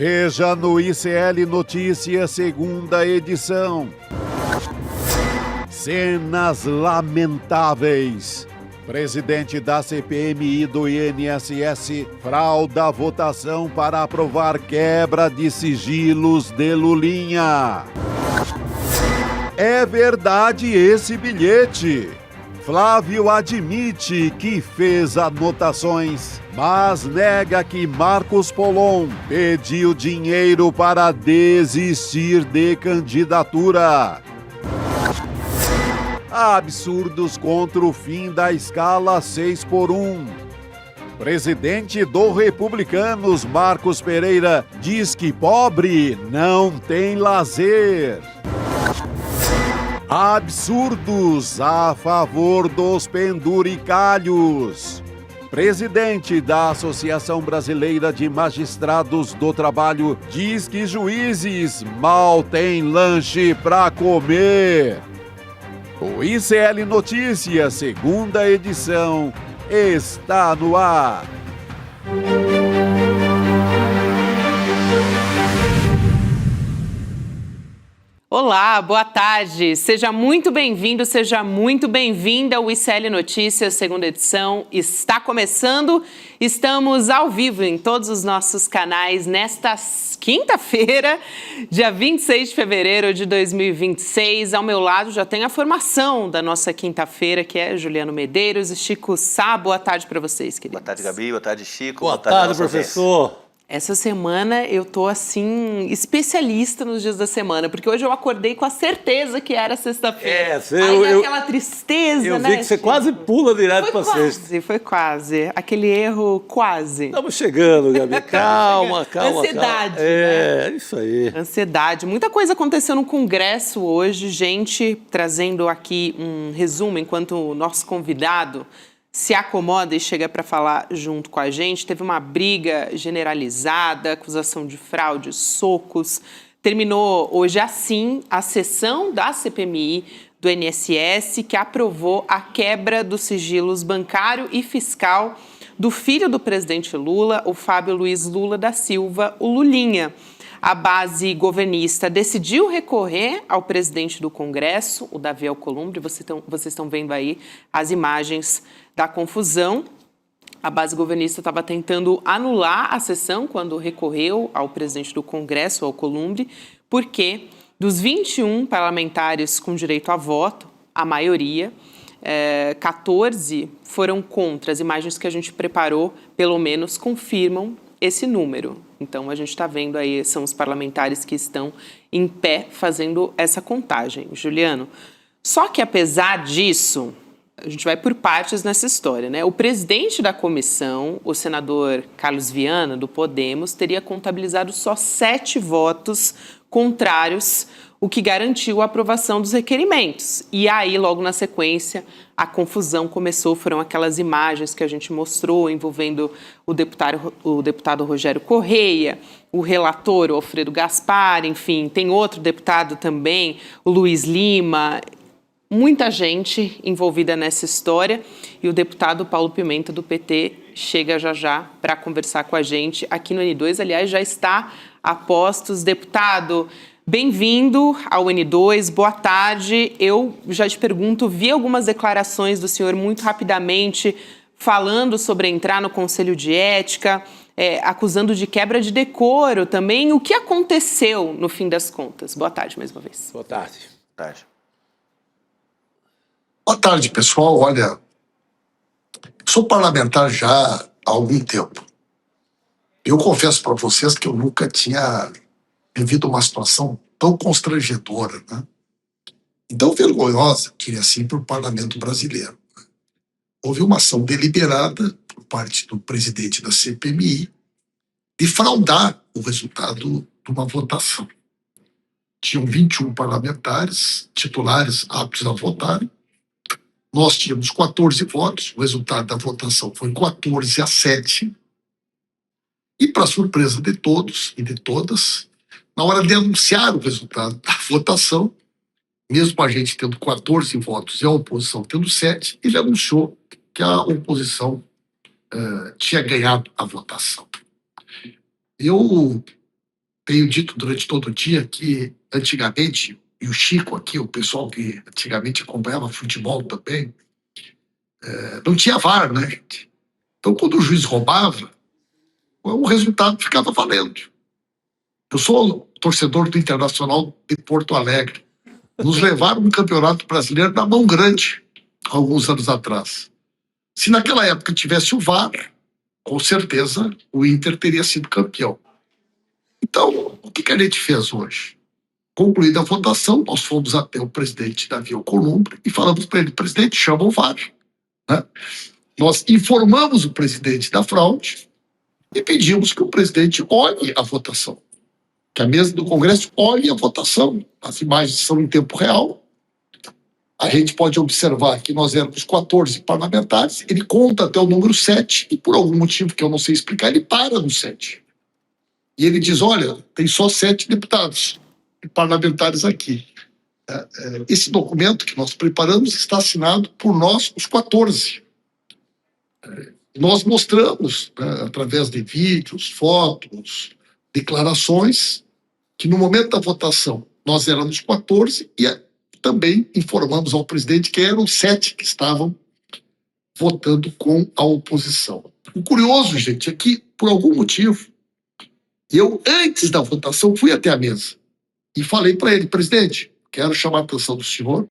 Veja no ICL Notícias, segunda edição. Cenas lamentáveis. Presidente da CPMI do INSS frauda a votação para aprovar quebra de sigilos de Lulinha. É verdade esse bilhete. Flávio admite que fez anotações, mas nega que Marcos Polon pediu dinheiro para desistir de candidatura. Absurdos contra o fim da escala 6x1. Presidente do Republicanos, Marcos Pereira, diz que pobre não tem lazer. Absurdos a favor dos penduricalhos. Presidente da Associação Brasileira de Magistrados do Trabalho diz que juízes mal têm lanche para comer. O ICL Notícias, segunda edição, está no ar. Olá, boa tarde. Seja muito bem-vindo, seja muito bem-vinda ao ICL Notícias, segunda edição. Está começando, estamos ao vivo em todos os nossos canais nesta quinta-feira, dia 26 de fevereiro de 2026. Ao meu lado já tem a formação da nossa quinta-feira, que é Juliano Medeiros e Chico Sá. Boa tarde para vocês, queridos. Boa tarde, Gabi. Boa tarde, Chico. Boa tarde, professor. Essa semana eu tô, assim, especialista nos dias da semana, porque hoje eu acordei com a certeza que era sexta-feira. Aí aquela tristeza, eu né? Eu vi que você quase pula direto para sexta. Foi quase. Aquele erro quase. Estamos chegando, Gabi. Calma. Ansiedade. Isso aí. Ansiedade. Muita coisa aconteceu no Congresso hoje, gente, trazendo aqui um resumo enquanto o nosso convidado se acomoda e chega para falar junto com a gente. Teve uma briga generalizada, acusação de fraude, socos. Terminou hoje assim a sessão da CPMI do INSS, que aprovou a quebra dos sigilos bancário e fiscal do filho do presidente Lula, o Fábio Luiz Lula da Silva, o Lulinha. A base governista decidiu recorrer ao presidente do Congresso, o Davi Alcolumbre. Vocês estão vendo aí as imagens da confusão. A base governista estava tentando anular a sessão quando recorreu ao presidente do Congresso, Alcolumbre, porque dos 21 parlamentares com direito a voto, a maioria, 14 foram contra. As imagens que a gente preparou, pelo menos, confirmam esse número. Então, a gente está vendo aí, são os parlamentares que estão em pé fazendo essa contagem. Juliano, só que apesar disso, a gente vai por partes nessa história, né? O presidente da comissão, o senador Carlos Viana, do Podemos, teria contabilizado só 7 votos contrários, o que garantiu a aprovação dos requerimentos. E aí, logo na sequência, a confusão começou. Foram aquelas imagens que a gente mostrou envolvendo o deputado Rogério Correia, o relator, o Alfredo Gaspar, enfim, tem outro deputado também, o Luiz Lima. Muita gente envolvida nessa história, e o deputado Paulo Pimenta, do PT, chega já para conversar com a gente aqui no N2. Aliás, já está a postos. Deputado, bem-vindo ao N2, boa tarde. Eu já te pergunto, vi algumas declarações do senhor muito rapidamente falando sobre entrar no Conselho de Ética, acusando de quebra de decoro também. O que aconteceu no fim das contas? Boa tarde mais uma vez. Boa tarde. Boa tarde. Boa tarde, pessoal. Olha, sou parlamentar já há algum tempo. Eu confesso para vocês que eu nunca tinha vivido uma situação tão constrangedora, né? E tão vergonhosa, que assim, para o parlamento brasileiro. Houve uma ação deliberada por parte do presidente da CPMI de fraudar o resultado de uma votação. Tinham 21 parlamentares titulares aptos a votarem. Nós tínhamos 14 votos, o resultado da votação foi 14-7. E, para surpresa de todos e de todas, na hora de anunciar o resultado da votação, mesmo a gente tendo 14 votos e a oposição tendo 7, ele anunciou que a oposição tinha ganhado a votação. Eu tenho dito durante todo o dia que, antigamente, e o Chico aqui, o pessoal que antigamente acompanhava futebol também, não tinha VAR, né, gente? Então, quando o juiz roubava, o resultado ficava valendo. Eu sou torcedor do Internacional de Porto Alegre. Nos levaram um campeonato brasileiro na mão grande, alguns anos atrás. Se naquela época tivesse o VAR, com certeza o Inter teria sido campeão. Então, o que a gente fez hoje? Concluída a votação, nós fomos até o presidente Davi Alcolumbre e falamos para ele: presidente, chama o VAR. Né? Nós informamos o presidente da fraude e pedimos que o presidente olhe a votação, que a mesa do Congresso olhe a votação. As imagens são em tempo real. A gente pode observar que nós éramos 14 parlamentares, ele conta até o número 7 e, por algum motivo que eu não sei explicar, ele para no 7. E ele diz: olha, tem só 7 deputados e parlamentares aqui. Esse documento que nós preparamos está assinado por nós, os 14. Nós mostramos, através de vídeos, fotos, declarações, que no momento da votação nós éramos 14 e também informamos ao presidente que eram 7 que estavam votando com a oposição. O curioso, gente, é que, por algum motivo, eu, antes da votação, fui até a mesa e falei para ele: presidente, quero chamar a atenção do senhor,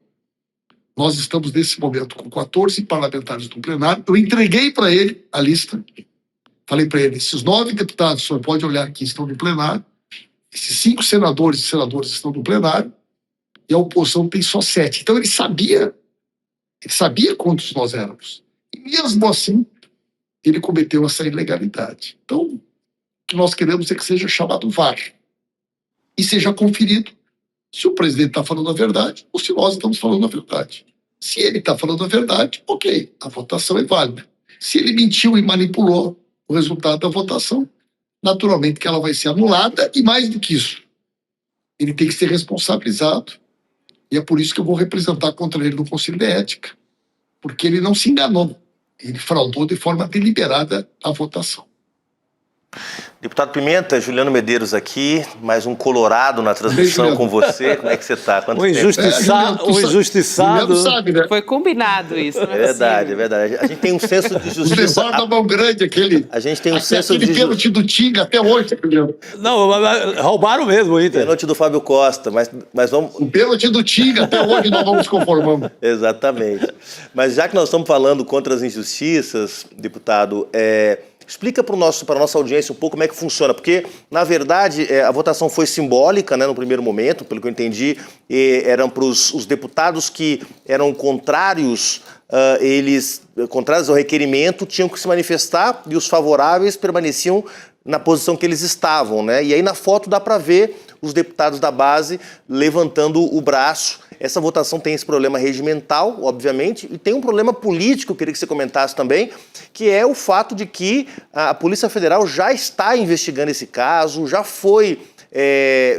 nós estamos nesse momento com 14 parlamentares do plenário. Eu entreguei para ele a lista, falei para ele: esses 9 deputados, o senhor pode olhar aqui, estão no plenário, esses 5 senadores e senadoras estão no plenário, e a oposição tem só 7. Então ele sabia quantos nós éramos. E mesmo assim, ele cometeu essa ilegalidade. Então, o que nós queremos é que seja chamado VAR e seja conferido se o presidente está falando a verdade ou se nós estamos falando a verdade. Se ele está falando a verdade, ok, a votação é válida. Se ele mentiu e manipulou o resultado da votação, naturalmente que ela vai ser anulada, e mais do que isso, ele tem que ser responsabilizado. E é por isso que eu vou representar contra ele no Conselho de Ética, porque ele não se enganou, ele fraudou de forma deliberada a votação. Deputado Pimenta, Juliano Medeiros aqui, mais um colorado na transmissão com você. Como é que você está? O injustiçado. O injustiçado. Sabe, né? Foi combinado isso, não é Verdade, possível. é verdade. A gente tem um senso de O justiça. da mão grande, aquele. A gente tem um senso aquele de pênalti do Tinga até hoje, Juliano. Não, roubaram mesmo o Inter. pênalti do Fábio Costa, mas vamos. O pênalti do Tinga até hoje nós vamos conformando. Exatamente. Mas já que nós estamos falando contra as injustiças, deputado, explica para a nossa audiência um pouco como é que funciona, porque, na verdade, a votação foi simbólica, né, no primeiro momento, pelo que eu entendi, eram para os deputados que eram contrários, contrários ao requerimento, tinham que se manifestar, e os favoráveis permaneciam na posição que eles estavam, né? E aí na foto dá para ver os deputados da base levantando o braço. Essa votação tem esse problema regimental, obviamente, e tem um problema político, eu queria que você comentasse também, que é o fato de que a Polícia Federal já está investigando esse caso, já foi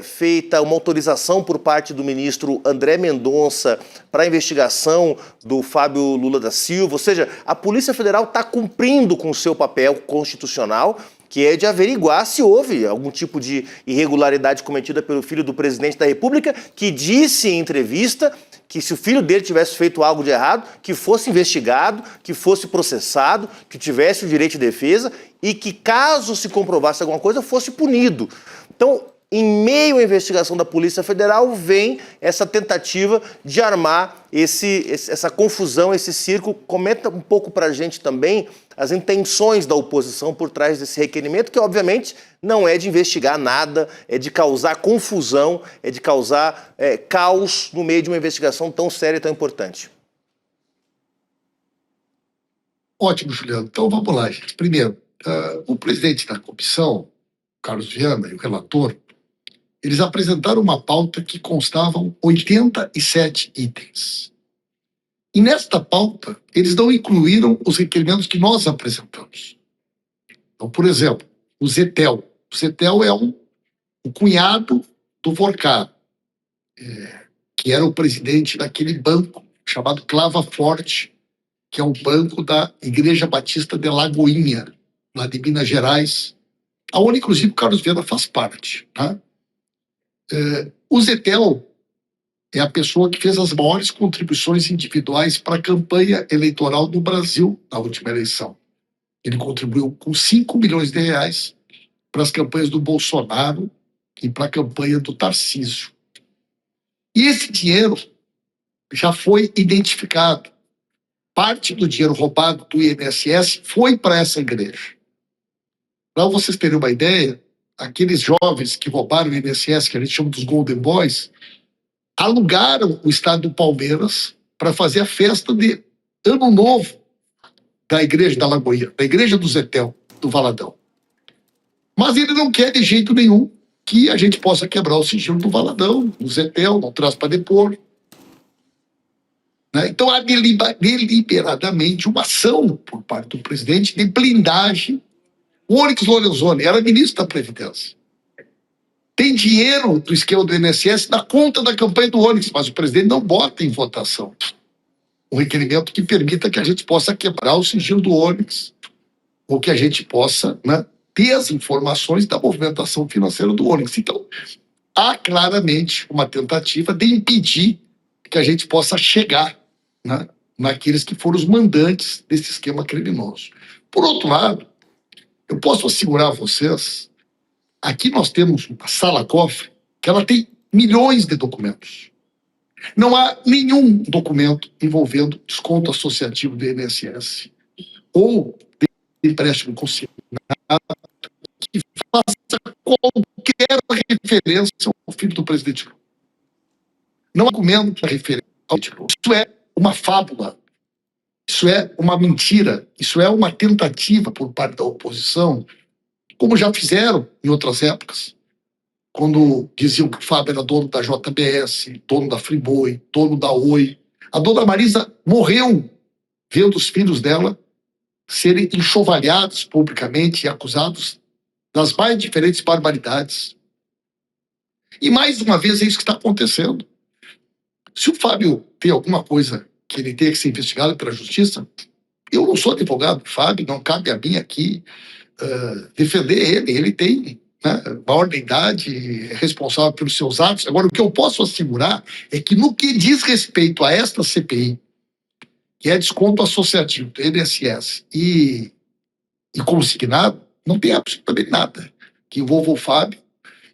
feita uma autorização por parte do ministro André Mendonça para a investigação do Fábio Lula da Silva, ou seja, a Polícia Federal está cumprindo com o seu papel constitucional, que é de averiguar se houve algum tipo de irregularidade cometida pelo filho do presidente da República, que disse em entrevista que se o filho dele tivesse feito algo de errado, que fosse investigado, que fosse processado, que tivesse o direito de defesa e que, caso se comprovasse alguma coisa, fosse punido. Então, em meio à investigação da Polícia Federal, vem essa tentativa de armar essa confusão, esse circo. Comenta um pouco para a gente também as intenções da oposição por trás desse requerimento, que obviamente não é de investigar nada, é de causar confusão, é de causar caos no meio de uma investigação tão séria e tão importante. Ótimo, Juliano. Então vamos lá, gente. Primeiro, o presidente da comissão, Carlos Viana, e o relator, eles apresentaram uma pauta que constavam 87 itens. E nesta pauta, eles não incluíram os requerimentos que nós apresentamos. Então, por exemplo, o Zetel. O Zetel é o cunhado do Vorcar, que era o presidente daquele banco chamado Clava Forte, que é um banco da Igreja Batista de Lagoinha, lá de Minas Gerais, aonde, inclusive, o Carlos Viana faz parte, tá? O Zetel é a pessoa que fez as maiores contribuições individuais para a campanha eleitoral do Brasil na última eleição. Ele contribuiu com 5 milhões de reais para as campanhas do Bolsonaro e para a campanha do Tarcísio. E esse dinheiro já foi identificado. Parte do dinheiro roubado do INSS foi para essa igreja. Para vocês terem uma ideia, aqueles jovens que roubaram o INSS, que a gente chama dos Golden Boys, alugaram o estádio do Palmeiras para fazer a festa de Ano Novo da igreja da Lagoinha, da igreja do Zetel, do Valadão. Mas ele não quer de jeito nenhum que a gente possa quebrar o sigilo do Valadão, do Zetel, não traz para depor. Né? Então há deliberadamente uma ação por parte do presidente de blindagem. O Onyx Lorenzoni era ministro da Previdência. Tem dinheiro do esquema do INSS na conta da campanha do Onyx, mas o presidente não bota em votação um requerimento que permita que a gente possa quebrar o sigilo do Onyx, ou que a gente possa, né, ter as informações da movimentação financeira do Onyx. Então, há claramente uma tentativa de impedir que a gente possa chegar, né, naqueles que foram os mandantes desse esquema criminoso. Por outro lado, eu posso assegurar a vocês, aqui nós temos uma sala-cofre que ela tem milhões de documentos. Não há nenhum documento envolvendo desconto associativo do INSS ou de empréstimo consignado que faça qualquer referência ao filho do presidente Lula. Não há documento para referência ao presidente Lula. Isso é uma fábula. Isso é uma mentira. Isso é uma tentativa por parte da oposição, como já fizeram em outras épocas, quando diziam que o Fábio era dono da JBS, dono da Friboi, dono da Oi. A dona Marisa morreu vendo os filhos dela serem enxovalhados publicamente e acusados das mais diferentes barbaridades. E mais uma vez é isso que está acontecendo. Se o Fábio tem alguma coisa que ele tenha que ser investigado pela justiça, eu não sou advogado do Fábio, não cabe a mim aqui defender ele. Ele tem, né, maior de idade, é responsável pelos seus atos. Agora, o que eu posso assegurar é que no que diz respeito a esta CPI, que é desconto associativo do INSS e consignado, não tem absolutamente nada que envolva o Fábio.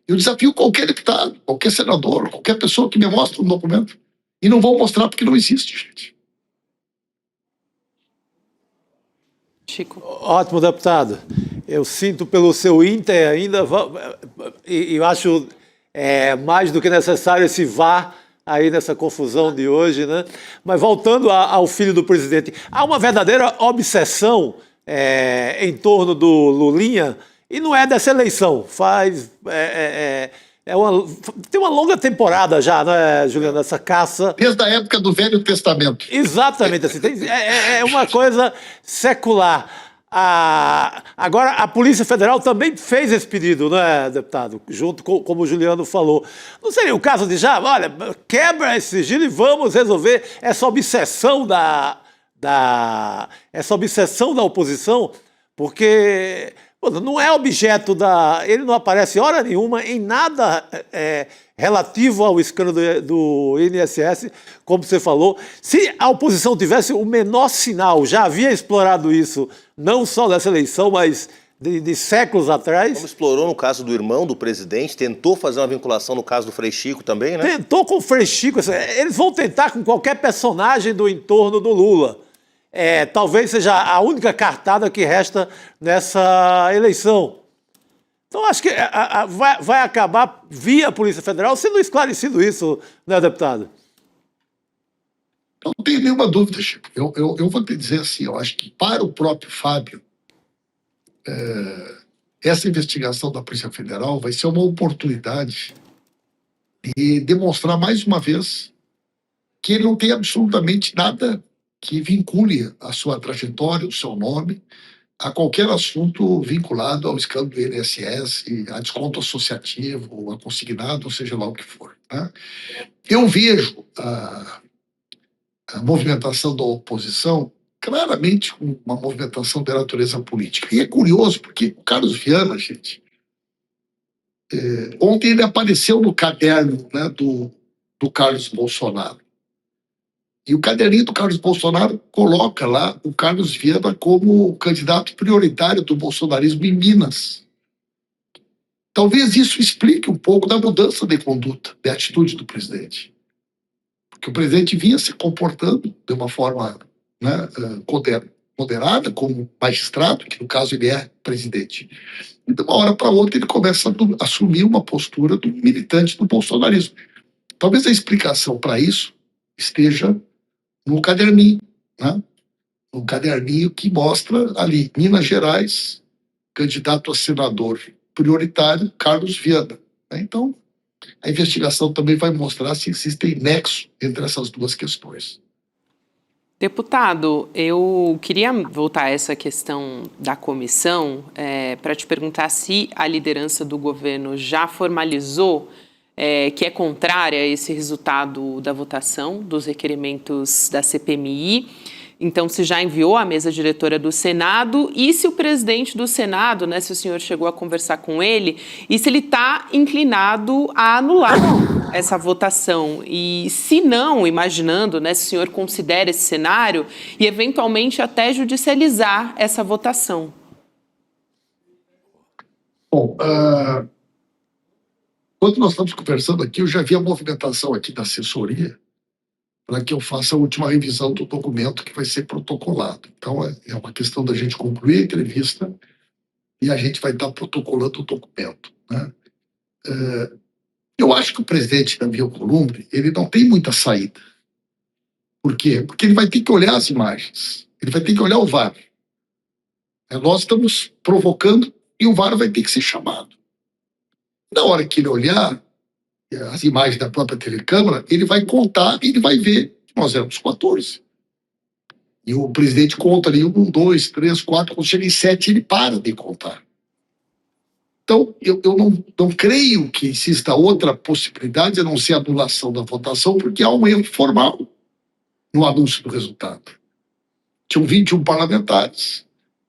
Eu desafio qualquer deputado, qualquer senador, qualquer pessoa que me mostre um documento. E não vou mostrar porque não existe, gente. Chico. Ótimo, deputado. Eu sinto pelo seu Inter ainda, e eu acho mais do que necessário esse vá aí nessa confusão de hoje, né? Mas voltando ao filho do presidente, há uma verdadeira obsessão em torno do Lulinha, e não é dessa eleição, tem uma longa temporada já, né, Juliano, essa caça. Desde a época do Velho Testamento. Exatamente, assim, é uma coisa secular. Agora, a Polícia Federal também fez esse pedido, né, deputado? Junto com, como o Juliano falou. Não seria o caso de olha, quebra esse sigilo e vamos resolver essa obsessão essa obsessão da oposição, porque não é objeto ele não aparece hora nenhuma em nada relativo ao escândalo do INSS, como você falou. Se a oposição tivesse o menor sinal, já havia explorado isso, não só nessa eleição, mas de séculos atrás. Como explorou no caso do irmão do presidente, tentou fazer uma vinculação no caso do Frei Chico também, né? Tentou com o Frei Chico. Eles vão tentar com qualquer personagem do entorno do Lula. Talvez seja a única cartada que resta nessa eleição. Então, acho que vai acabar, via Polícia Federal, sendo esclarecido isso, né, deputado? Não tenho nenhuma dúvida, Chico. Eu vou te dizer assim, eu acho que para o próprio Fábio, essa investigação da Polícia Federal vai ser uma oportunidade de demonstrar mais uma vez que ele não tem absolutamente nada que vincule a sua trajetória, o seu nome, a qualquer assunto vinculado ao escândalo do INSS, a desconto associativo, a consignado, ou seja lá o que for. Né? Eu vejo a movimentação da oposição claramente uma movimentação de natureza política. E é curioso, porque o Carlos Viana, gente, Ontem ele apareceu no caderno, né, do Carlos Bolsonaro. E o caderninho do Carlos Bolsonaro coloca lá o Carlos Viana como o candidato prioritário do bolsonarismo em Minas. Talvez isso explique um pouco da mudança de conduta, de atitude do presidente. Porque o presidente vinha se comportando de uma forma, né, moderada, como magistrado, que no caso ele é presidente. E de uma hora para outra ele começa a assumir uma postura do militante do bolsonarismo. Talvez a explicação para isso esteja no caderninho, né? Um caderninho que mostra ali, Minas Gerais, candidato a senador prioritário, Carlos Viana. Então, a investigação também vai mostrar se existe nexo entre essas duas questões. Deputado, eu queria voltar a essa questão da comissão para te perguntar se a liderança do governo já formalizou que é contrária a esse resultado da votação dos requerimentos da CPMI. Então, se já enviou à mesa diretora do Senado e se o presidente do Senado, né, se o senhor chegou a conversar com ele, e se ele está inclinado a anular essa votação. E se não, imaginando, né, se o senhor considera esse cenário e eventualmente até judicializar essa votação. Bom, quando nós estamos conversando aqui, eu já vi a movimentação aqui da assessoria para que eu faça a última revisão do documento que vai ser protocolado. Então, é uma questão da gente concluir a entrevista e a gente vai estar protocolando o documento, né? Eu acho que o presidente Davi Alcolumbre, ele não tem muita saída. Por quê? Porque ele vai ter que olhar as imagens, ele vai ter que olhar o VAR. Nós estamos provocando e o VAR vai ter que ser chamado. Na hora que ele olhar as imagens da própria telecâmara, ele vai contar e ele vai ver que nós éramos 14. E o presidente conta ali 1, 2, 3, 4, quando chega em 7 ele para de contar. Então, eu não creio que exista outra possibilidade a não ser a anulação da votação, porque há um erro formal no anúncio do resultado. Tinham 21 parlamentares,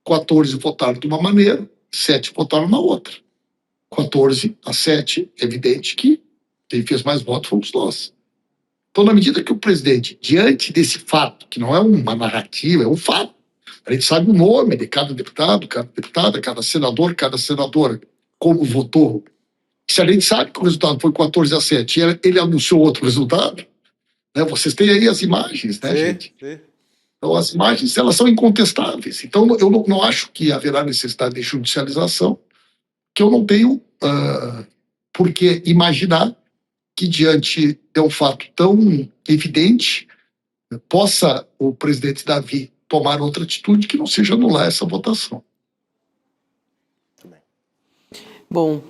14 votaram de uma maneira, 7 votaram na outra. 14 a 7, é evidente que quem fez mais votos fomos nós. Então, na medida que o presidente, diante desse fato, que não é uma narrativa, é um fato, a gente sabe o nome de cada deputado, cada deputada, cada senador, cada senadora, como votou. Se a gente sabe que o resultado foi 14 a 7 e ele anunciou outro resultado, né, vocês têm aí as imagens, né, gente? Sim. Então, as imagens, elas são incontestáveis. Então, eu não acho que haverá necessidade de judicialização, que eu não tenho por que imaginar que, diante de um fato tão evidente, possa o presidente Davi tomar outra atitude que não seja anular essa votação. Bom,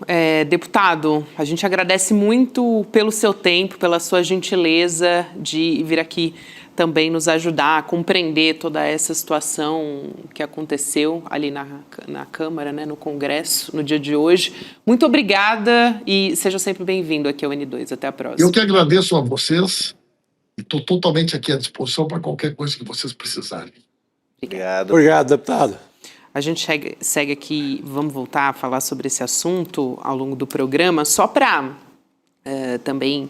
deputado, a gente agradece muito pelo seu tempo, pela sua gentileza de vir aqui também nos ajudar a compreender toda essa situação que aconteceu ali na Câmara, né, no Congresso, no dia de hoje. Muito obrigada e seja sempre bem-vindo aqui ao N2. Até a próxima. Eu que agradeço a vocês e estou totalmente aqui à disposição para qualquer coisa que vocês precisarem. Obrigado. Obrigado, deputado. A gente segue aqui, vamos voltar a falar sobre esse assunto ao longo do programa, só para também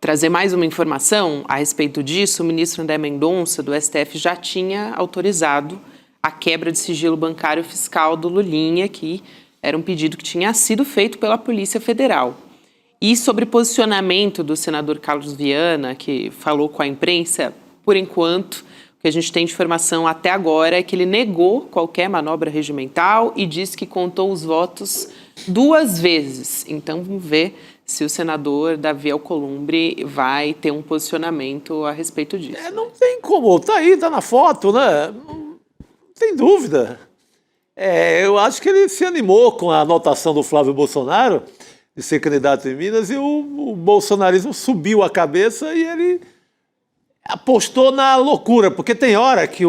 trazer mais uma informação a respeito disso. O ministro André Mendonça, do STF, já tinha autorizado a quebra de sigilo bancário fiscal do Lulinha, que era um pedido que tinha sido feito pela Polícia Federal. E sobre posicionamento do senador Carlos Viana, que falou com a imprensa, por enquanto, o que a gente tem de informação até agora é que ele negou qualquer manobra regimental e disse que contou os votos 2 vezes. Então, vamos ver se o senador Davi Alcolumbre vai ter um posicionamento a respeito disso. Não tem como, tá aí, tá na foto, né? Não tem dúvida. Eu acho que ele se animou com a anotação do Flávio Bolsonaro de ser candidato em Minas e o bolsonarismo subiu a cabeça e ele apostou na loucura, porque tem hora que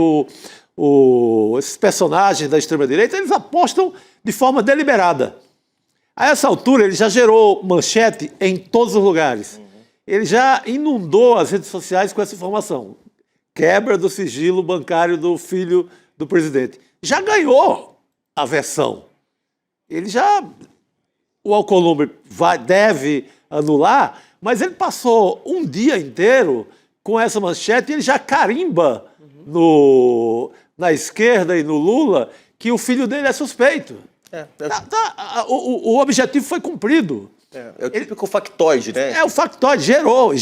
esses personagens da extrema-direita, eles apostam de forma deliberada. A essa altura, ele já gerou manchete em todos os lugares. Ele já inundou as redes sociais com essa informação. Quebra do sigilo bancário do filho do presidente. Já ganhou a versão. Ele já o Alcolumbre deve anular, mas ele passou um dia inteiro com essa manchete e ele já carimba na esquerda e no Lula que o filho dele é suspeito. O objetivo foi cumprido. É o típico factoide, né? É o factoide, gerou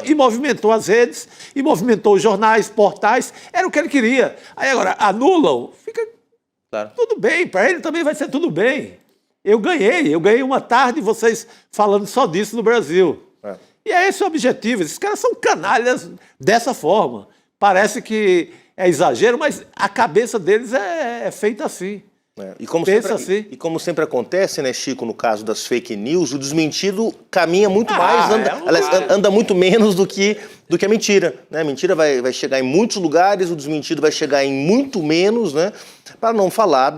e movimentou as redes, e movimentou os jornais, portais, era o que ele queria. Aí agora, anulam, fica tudo bem, para ele também vai ser tudo bem. Eu ganhei uma tarde vocês falando só disso no Brasil. E é esse o objetivo, esses caras são canalhas dessa forma. Parece que é exagero, mas a cabeça deles é feita assim. E como sempre acontece, né, Chico, no caso das fake news, o desmentido caminha muito mais, anda muito menos do que a mentira. Né? A mentira vai chegar em muitos lugares, o desmentido vai chegar em muito menos, né? Para não falar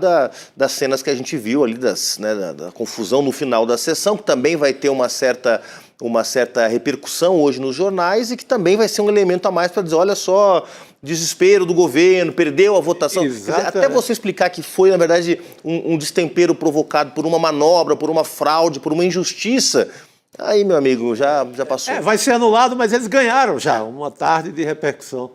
das cenas que a gente viu ali, da confusão no final da sessão, que também vai ter uma certa repercussão hoje nos jornais e que também vai ser um elemento a mais para dizer, olha só, desespero do governo, perdeu a votação. Até você explicar que foi, na verdade, um destempero provocado por uma manobra, por uma fraude, por uma injustiça, aí, meu amigo, já passou. Vai ser anulado, mas eles ganharam já uma tarde de repercussão.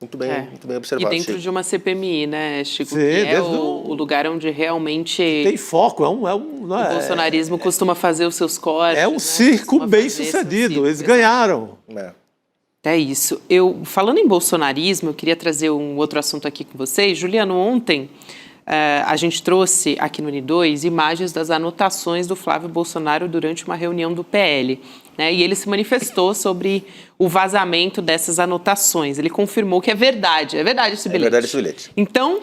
Muito bem observado. E dentro de uma CPMI, né, Chico? Sim, que é o lugar onde realmente... Tem foco, o bolsonarismo costuma fazer os seus cortes. É um circo bem sucedido, eles ganharam. É isso. Falando em bolsonarismo, eu queria trazer um outro assunto aqui com vocês. Juliano, ontem a gente trouxe aqui no Uni2 imagens das anotações do Flávio Bolsonaro durante uma reunião do PL. Né? E ele se manifestou sobre o vazamento dessas anotações. Ele confirmou que é verdade esse bilhete. É verdade esse bilhete. Então,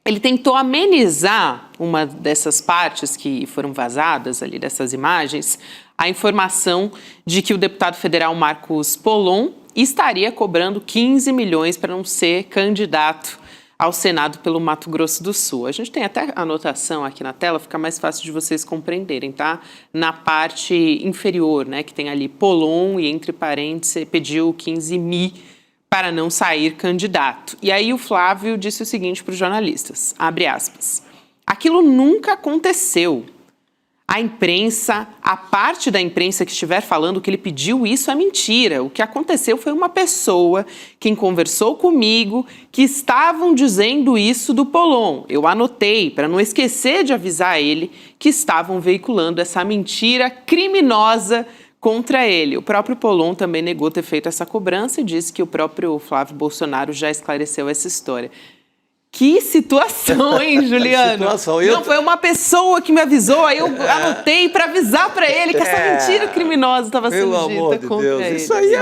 ele tentou amenizar uma dessas partes que foram vazadas ali, dessas imagens, a informação de que o deputado federal Marcos Polon estaria cobrando 15 milhões para não ser candidato ao Senado pelo Mato Grosso do Sul. A gente tem até anotação aqui na tela, fica mais fácil de vocês compreenderem, tá? Na parte inferior, né, que tem ali Polon e entre parênteses pediu 15 mil para não sair candidato. E aí o Flávio disse o seguinte para os jornalistas, abre aspas, aquilo nunca aconteceu. A imprensa, a parte da imprensa que estiver falando que ele pediu isso é mentira. O que aconteceu foi uma pessoa, quem conversou comigo, que estavam dizendo isso do Polon. Eu anotei para não esquecer de avisar ele que estavam veiculando essa mentira criminosa contra ele. O próprio Polon também negou ter feito essa cobrança e disse que o próprio Flávio Bolsonaro já esclareceu essa história. Que situação, hein, Juliano? Não, foi uma pessoa que me avisou, aí eu anotei para avisar para ele que essa mentira criminosa estava sendo dita contra ele. Isso aí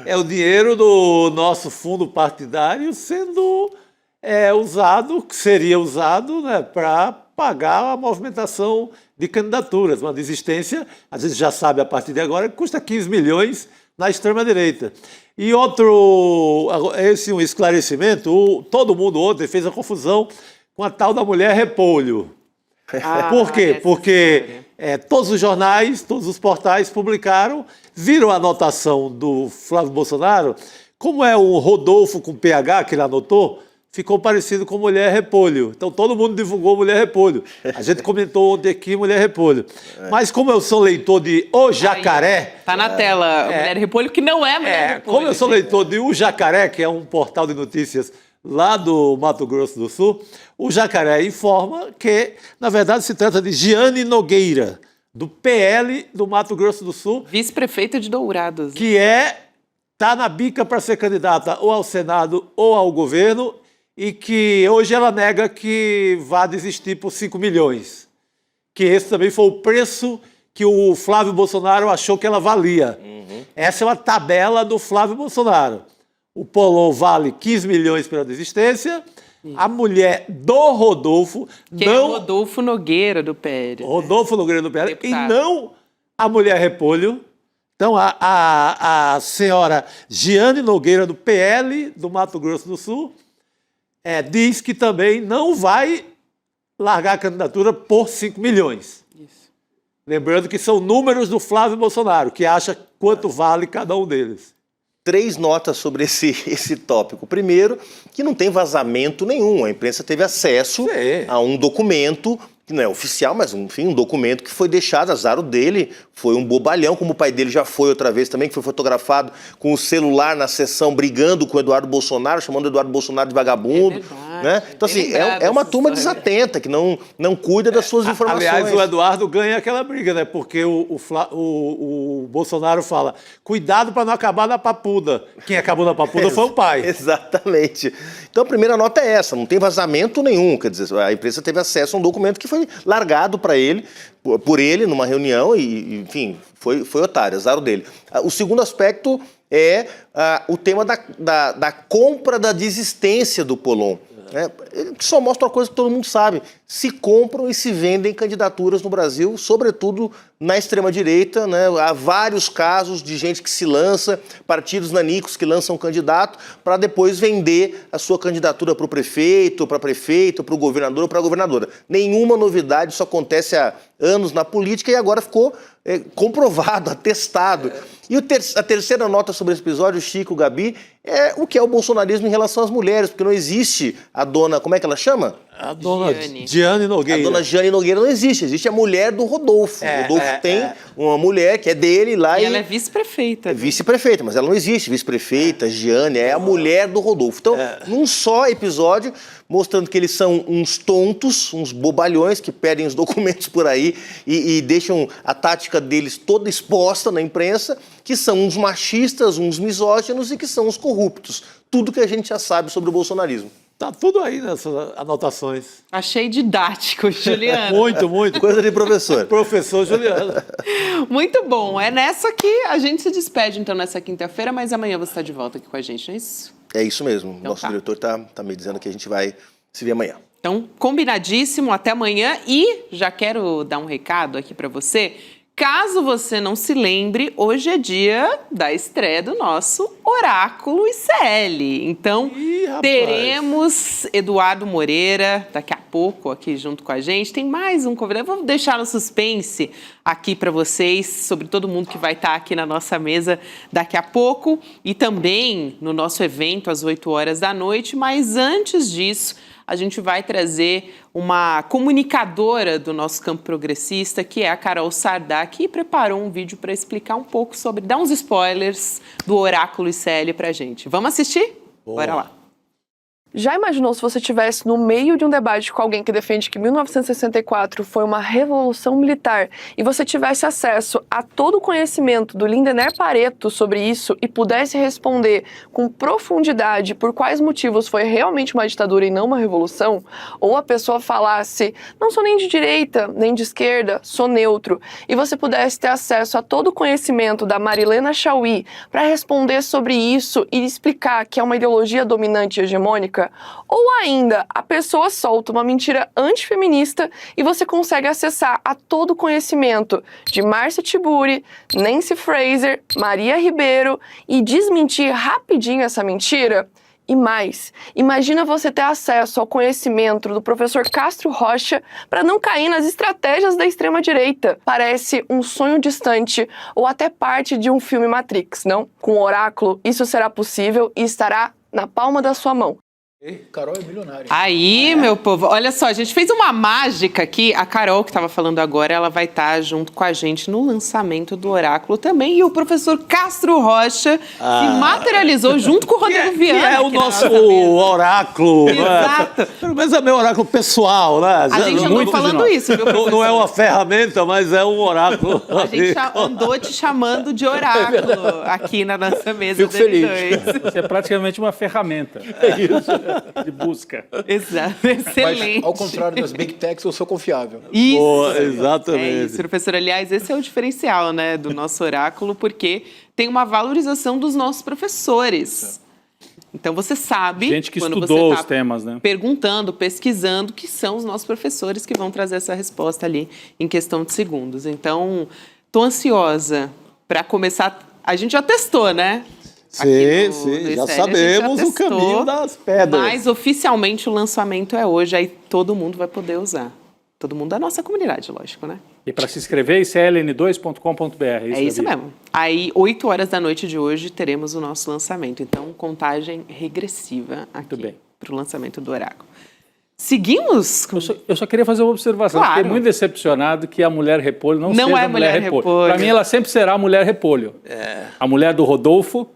é o dinheiro do nosso fundo partidário sendo usado, que seria usado, né, para pagar a movimentação de candidaturas. Uma desistência, às vezes já sabe a partir de agora, que custa 15 milhões na extrema-direita. E um esclarecimento, todo mundo ontem fez a confusão com a tal da mulher repolho. Por quê? Porque todos os jornais, todos os portais publicaram, viram a anotação do Flávio Bolsonaro, como é um Rodolfo com PH que ele anotou, ficou parecido com Mulher Repolho. Então todo mundo divulgou Mulher Repolho. A gente comentou ontem aqui Mulher Repolho. Mas como eu sou leitor de O Jacaré... Tá na tela, Mulher Repolho, que não é Mulher Repolho. Como eu sou leitor de O Jacaré, que é um portal de notícias lá do Mato Grosso do Sul, o Jacaré informa que, na verdade, se trata de Giane Nogueira, do PL do Mato Grosso do Sul. Vice-prefeita de Dourados. Que está na bica para ser candidata ou ao Senado ou ao governo, e que hoje ela nega que vá desistir por 5 milhões. Que esse também foi o preço que o Flávio Bolsonaro achou que ela valia. Essa é uma tabela do Flávio Bolsonaro. O Polon vale 15 milhões pela desistência, a mulher do Rodolfo... Que é Rodolfo Nogueira, do PL. Rodolfo Nogueira, do PL, deputado. E não a mulher Repolho. Então, a senhora Giane Nogueira, do PL, do Mato Grosso do Sul, diz que também não vai largar a candidatura por 5 milhões. Isso. Lembrando que são números do Flávio Bolsonaro, que acha quanto vale cada um deles. 3 notas sobre esse tópico. Primeiro, que não tem vazamento nenhum. A imprensa teve acesso a um documento que não é oficial, mas enfim, um documento que foi deixado, azar o dele, foi um bobalhão, como o pai dele já foi outra vez também, que foi fotografado com o celular na sessão brigando com o Eduardo Bolsonaro, chamando o Eduardo Bolsonaro de vagabundo. É verdade, né? Então, assim, é uma turma desatenta, que não cuida das suas informações. Aliás, o Eduardo ganha aquela briga, né? Porque o Bolsonaro fala, cuidado para não acabar na papuda. Quem acabou na papuda foi o pai. Exatamente. Então, a primeira nota é essa, não tem vazamento nenhum, quer dizer, a imprensa teve acesso a um documento que foi largado para ele, por ele, numa reunião, e enfim, foi otário, azar o dele. O segundo aspecto é o tema da compra da desistência do Polon. Que só mostra uma coisa que todo mundo sabe: se compram e se vendem candidaturas no Brasil, sobretudo na extrema-direita, né? Há vários casos de gente que se lança, partidos nanicos que lançam um candidato para depois vender a sua candidatura para o prefeito, para o governador ou para a governadora. Nenhuma novidade, isso acontece há anos na política e agora ficou comprovado, atestado. E a terceira nota sobre esse episódio, Chico, Gabi, é o que é o bolsonarismo em relação às mulheres, porque não existe a dona, como é que ela chama? A dona Diane Nogueira. A dona Diane Nogueira não existe, existe a mulher do Rodolfo. O Rodolfo tem uma mulher que é dele lá. E ela é vice-prefeita. É vice-prefeita, mas ela não existe, vice-prefeita, Diane, é a mulher do Rodolfo. Então, num só episódio, mostrando que eles são uns tontos, uns bobalhões que pedem os documentos por aí e deixam a tática deles toda exposta na imprensa, que são uns machistas, uns misóginos e que são uns corruptos. Tudo que a gente já sabe sobre o bolsonarismo. Tá tudo aí nessas anotações. Achei didático, Juliano. Muito. Coisa de professor. Professor Juliano. Muito bom. É nessa que a gente se despede, então, nessa quinta-feira, mas amanhã você está de volta aqui com a gente, não é isso? É isso mesmo. Então, Nosso diretor tá me dizendo que a gente vai se ver amanhã. Então, combinadíssimo, até amanhã. E já quero dar um recado aqui para você. Caso você não se lembre, hoje é dia da estreia do nosso Oráculo ICL. Então, teremos Eduardo Moreira daqui a pouco aqui junto com a gente. Tem mais um convidado. Vamos deixar no suspense aqui para vocês sobre todo mundo que vai estar aqui na nossa mesa daqui a pouco. E também no nosso evento às 8 horas da noite. Mas antes disso, a gente vai trazer uma comunicadora do nosso campo progressista, que é a Carol Sardá, que preparou um vídeo para explicar um pouco sobre, dar uns spoilers do Oráculo ICL pra gente. Vamos assistir? Bora lá. Já imaginou se você estivesse no meio de um debate com alguém que defende que 1964 foi uma revolução militar e você tivesse acesso a todo o conhecimento do Lindener Pareto sobre isso e pudesse responder com profundidade por quais motivos foi realmente uma ditadura e não uma revolução? Ou a pessoa falasse, não sou nem de direita, nem de esquerda, sou neutro, e você pudesse ter acesso a todo o conhecimento da Marilena Chauí para responder sobre isso e explicar que é uma ideologia dominante e hegemônica? Ou ainda, a pessoa solta uma mentira antifeminista e você consegue acessar a todo o conhecimento de Márcia Tiburi, Nancy Fraser, Maria Ribeiro e desmentir rapidinho essa mentira? E mais, imagina você ter acesso ao conhecimento do professor Castro Rocha para não cair nas estratégias da extrema-direita. Parece um sonho distante ou até parte de um filme Matrix, não? Com o Oráculo, isso será possível e estará na palma da sua mão. Carol é milionária. Aí, meu povo, olha só, a gente fez uma mágica aqui. A Carol, que estava falando agora, ela vai estar junto com a gente no lançamento do Oráculo também. E o professor Castro Rocha se materializou junto com o Rodrigo Viana. Que é o nosso oráculo. Exato. Pelo menos é meu oráculo pessoal, né? A gente andou falando isso, viu, professor? Não é uma ferramenta, mas é um oráculo. A gente andou te chamando de oráculo aqui na nossa mesa. Fico feliz. Você é praticamente uma ferramenta. É isso. De busca. Exato, excelente. Mas, ao contrário das Big Techs, eu sou confiável. Isso. Boa, exatamente. É isso, professor. Aliás, esse é o diferencial, né, do nosso oráculo, porque tem uma valorização dos nossos professores. Então, você sabe... Gente que quando estudou você tá os temas, né? perguntando, pesquisando, que são os nossos professores que vão trazer essa resposta ali em questão de segundos. Então, tô ansiosa para começar... A gente já testou, né? Sim, já sabemos o caminho das pedras. Mas oficialmente o lançamento é hoje, aí todo mundo vai poder usar. Todo mundo da nossa comunidade, lógico, né? E para se inscrever, icln2.com.br. É isso mesmo. Aí, 8 horas da noite de hoje, teremos o nosso lançamento. Então, contagem regressiva aqui para o lançamento do Oráculo. Seguimos? Eu só queria fazer uma observação. Claro. Fiquei muito decepcionado que a mulher repolho não seja é a mulher repolho. Para mim, ela sempre será a mulher repolho. A mulher do Rodolfo,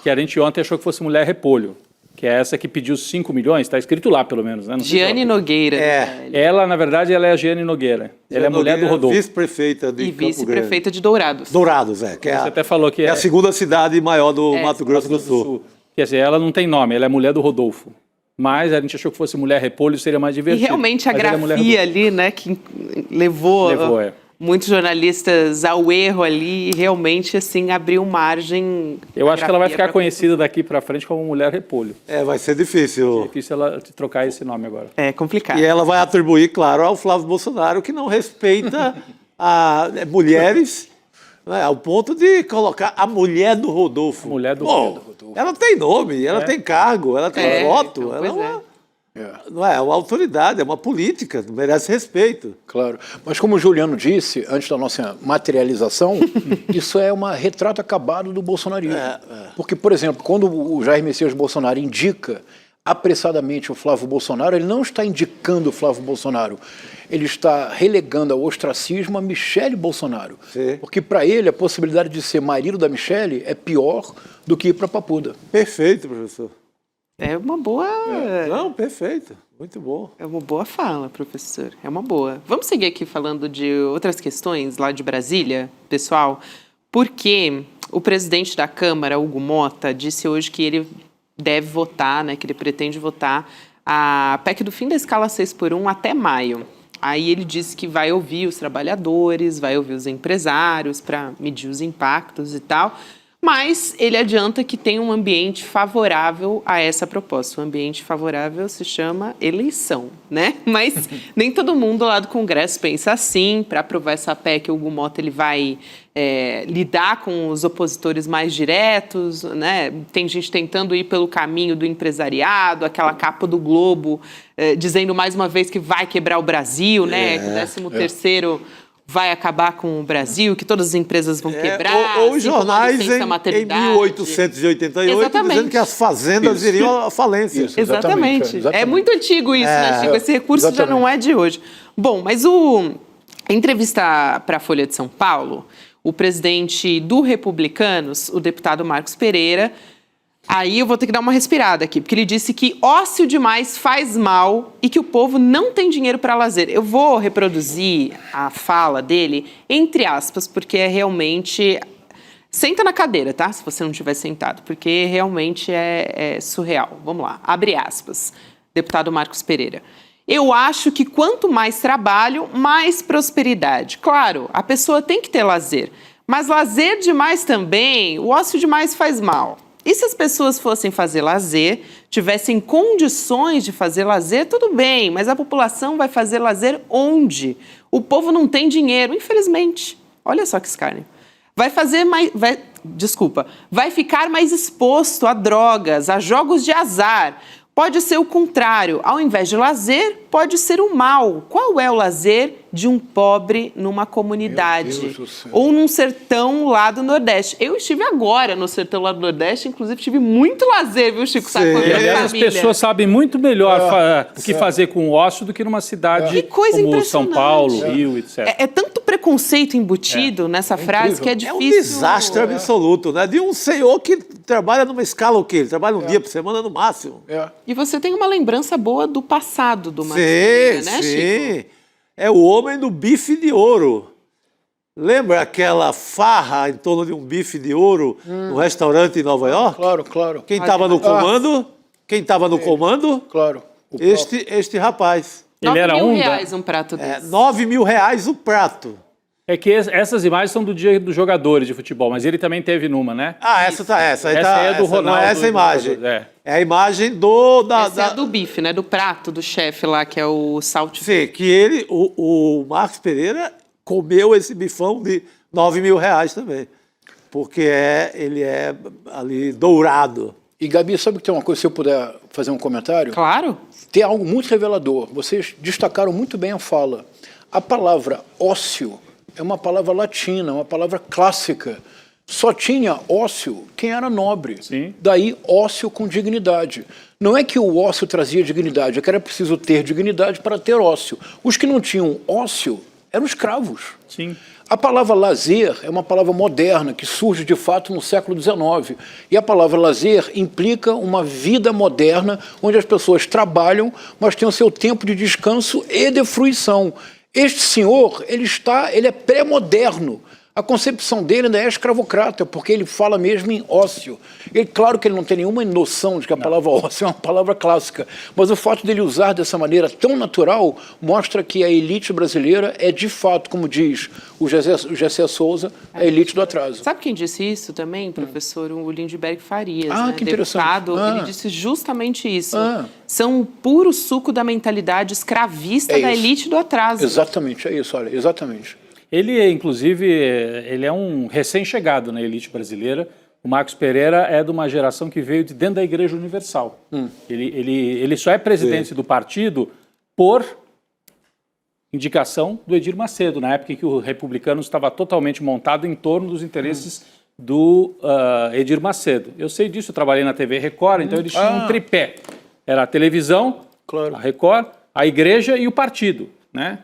que a gente ontem achou que fosse mulher repolho, que é essa que pediu 5 milhões, está escrito lá pelo menos. Né? Giane Nogueira. Ela, na verdade, ela é a Giane Nogueira. Ela é a mulher do Rodolfo. Vice-prefeita de E Campo Grande. vice-prefeita de Dourados. Dourados, que é Você até falou que é a segunda cidade maior do Mato Grosso do Sul. Quer dizer, ela não tem nome, ela é mulher do Rodolfo. Mas a gente achou que fosse mulher repolho, seria mais E divertido. realmente a Mas ela é mulher grafia repolho. ali, né, que levou muitos jornalistas ao erro ali e realmente, assim, abriu margem. Eu acho que ela vai grafia ficar conhecida daqui para frente como mulher repolho. Vai ser difícil. É difícil ela trocar esse nome agora. É complicado. E ela vai atribuir, claro, ao Flávio Bolsonaro, que não respeita mulheres, né, ao ponto de colocar a mulher do Rodolfo. A mulher do Rodolfo. Ela tem nome, ela tem cargo, ela tem voto. Então, Ela pois não é uma autoridade, é uma política, merece respeito. Claro. Mas como o Juliano disse, antes da nossa materialização, isso é um retrato acabado do bolsonarismo. Porque, por exemplo, quando o Jair Messias Bolsonaro indica apressadamente o Flávio Bolsonaro, ele não está indicando o Flávio Bolsonaro, ele está relegando ao ostracismo a Michele Bolsonaro. Sim. Porque para ele a possibilidade de ser marido da Michele é pior do que ir para Papuda. Perfeito, professor. É uma boa. Não, perfeito. Muito bom. É uma boa fala, professor. É uma boa. Vamos seguir aqui falando de outras questões lá de Brasília, pessoal, porque o presidente da Câmara, Hugo Mota, disse hoje que ele deve votar, né, que ele pretende votar a PEC do fim da escala 6x1 até maio. Aí ele disse que vai ouvir os trabalhadores, vai ouvir os empresários para medir os impactos e tal, mas ele adianta que tem um ambiente favorável a essa proposta. O ambiente favorável se chama eleição, né? Mas nem todo mundo lá do Congresso pensa assim. Para aprovar essa PEC, o Hugo Mota ele vai lidar com os opositores mais diretos, né? Tem gente tentando ir pelo caminho do empresariado, aquela capa do Globo dizendo mais uma vez que vai quebrar o Brasil, né? Que o 13º vai acabar com o Brasil, que todas as empresas vão quebrar. Ou os jornais em 1888 Exatamente. dizendo que as fazendas iriam à falência. Isso. Exatamente. Exatamente. É muito antigo isso, né, Chico? Esse recurso já não é de hoje. Bom, mas a entrevista para a Folha de São Paulo, o presidente do Republicanos, o deputado Marcos Pereira, aí eu vou ter que dar uma respirada aqui, porque ele disse que ócio demais faz mal e que o povo não tem dinheiro para lazer. Eu vou reproduzir a fala dele, entre aspas, porque é realmente... Senta na cadeira, tá? Se você não estiver sentado, porque realmente é surreal. Vamos lá, abre aspas. Deputado Marcos Pereira. Eu acho que quanto mais trabalho, mais prosperidade. Claro, a pessoa tem que ter lazer, mas lazer demais também, o ócio demais faz mal. E se as pessoas fossem fazer lazer, tivessem condições de fazer lazer, tudo bem, mas a população vai fazer lazer onde? O povo não tem dinheiro, infelizmente. Olha só que escárnio. Vai ficar mais exposto a drogas, a jogos de azar. Pode ser o contrário. Ao invés de lazer, pode ser o mal. Qual é o lazer de um pobre numa comunidade? Ou num sertão lá do Nordeste? Eu estive agora no sertão lá do Nordeste, inclusive tive muito lazer, viu, Chico? Sabe, com a minha Aliás, as família. pessoas sabem muito melhor o que fazer com o ócio do que numa cidade Que coisa como São impressionante. Paulo, Rio, etc. É tanto preconceito embutido nessa frase que é É difícil. um desastre absoluto, né? De um senhor que trabalha numa escala o quê? Ele trabalha um dia por semana no máximo. E você tem uma lembrança boa do passado do Marcos Pereira, né, Chico? Sim. É o homem do bife de ouro. Lembra aquela farra em torno de um bife de ouro no restaurante em Nova York? Claro. Quem estava no comando? Quem estava no comando? Claro. Este rapaz. Ele era R$9 um mil um prato desse. R$9.000 o prato. É que essas imagens são do dia dos jogadores de futebol, mas ele também teve numa, né? Essa aí é do Ronaldo. Não é essa imagem. É. É a imagem Essa é a do bife, né? Do prato do chefe lá, que é o salt. Sim, que o Marcos Pereira comeu esse bifão de R$9.000 também. Porque ele é ali dourado. E, Gabi, sabe que tem uma coisa, se eu puder fazer um comentário? Claro. Tem algo muito revelador. Vocês destacaram muito bem a fala. A palavra ócio é uma palavra latina, uma palavra clássica, Só tinha ócio quem era nobre. Sim. Daí ócio com dignidade. Não é que o ócio trazia dignidade, é que era preciso ter dignidade para ter ócio. Os que não tinham ócio eram escravos. Sim. A palavra lazer é uma palavra moderna que surge de fato no século XIX. E a palavra lazer implica uma vida moderna onde as pessoas trabalham, mas têm o seu tempo de descanso e de fruição. Este senhor, ele é pré-moderno. A concepção dele ainda é escravocrata, porque ele fala mesmo em ócio. Claro que ele não tem nenhuma noção de que a palavra ócio é uma palavra clássica, mas o fato dele usar dessa maneira tão natural mostra que a elite brasileira é, de fato, como diz o Gessé Souza, a elite do atraso. Sabe quem disse isso também, professor? O Lindbergh Farias, Ah, né? que interessante. Deputado, ele disse justamente isso. São um puro suco da mentalidade escravista da elite do atraso. Exatamente, é isso, olha, exatamente. Ele, inclusive, ele é um recém-chegado na elite brasileira. O Marcos Pereira é de uma geração que veio de dentro da Igreja Universal. Ele só é presidente do partido por indicação do Edir Macedo, na época em que o republicano estava totalmente montado em torno dos interesses do Edir Macedo. Eu sei disso, eu trabalhei na TV Record, então eles tinham um tripé. Era a televisão, a Record, a igreja e o partido, né?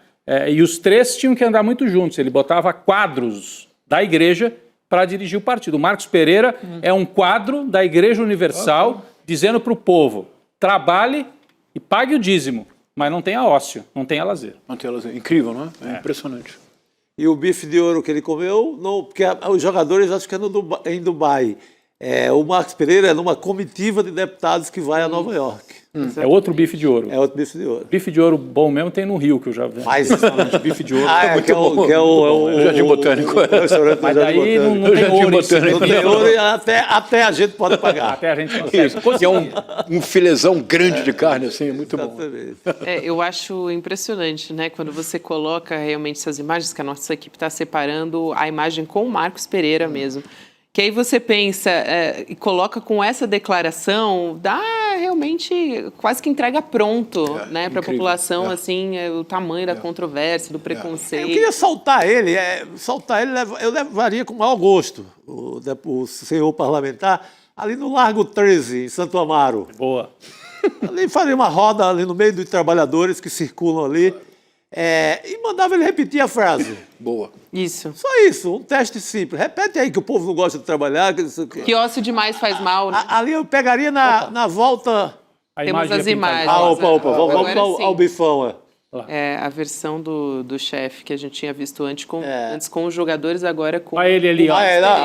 E os três tinham que andar muito juntos. Ele botava quadros da igreja para dirigir o partido. O Marcos Pereira é um quadro da Igreja Universal dizendo para o povo, trabalhe e pague o dízimo, mas não tenha ócio, não tenha lazer. Não tenha lazer. Incrível, não é? É impressionante. E o bife de ouro que ele comeu, porque os jogadores acham que é em Dubai. O Marcos Pereira é numa comitiva de deputados que vai a Nova York. É outro bife de ouro. É outro bife de ouro. Bife de ouro bom mesmo tem no Rio, que eu já vi. Mas bife de ouro. que é o Jardim Botânico. Mas daí não tem ouro. Não tem ouro e até a gente pode pagar. Até a gente consegue. Que é um filezão grande de carne, assim, muito bom. Eu acho impressionante, né? Quando você coloca realmente essas imagens, que a nossa equipe está separando a imagem com o Marcos Pereira mesmo. Que aí você pensa e coloca com essa declaração, dá realmente quase que entrega pronto, né, para a população, assim, o tamanho da controvérsia, do preconceito. Eu queria soltar ele, eu levaria com maior gosto o senhor parlamentar ali no Largo 13, em Santo Amaro. Boa. Ali faria uma roda ali no meio dos trabalhadores que circulam ali e mandava ele repetir a frase. Boa. Isso. Só isso, um teste simples. Repete aí que o povo não gosta de trabalhar. Que ócio demais faz mal, né? Ali eu pegaria na volta... Temos as imagens. Opa. Vamos Agora ao bifão. A versão do chefe que a gente tinha visto antes com os jogadores, agora com... Olha ele ali, ó.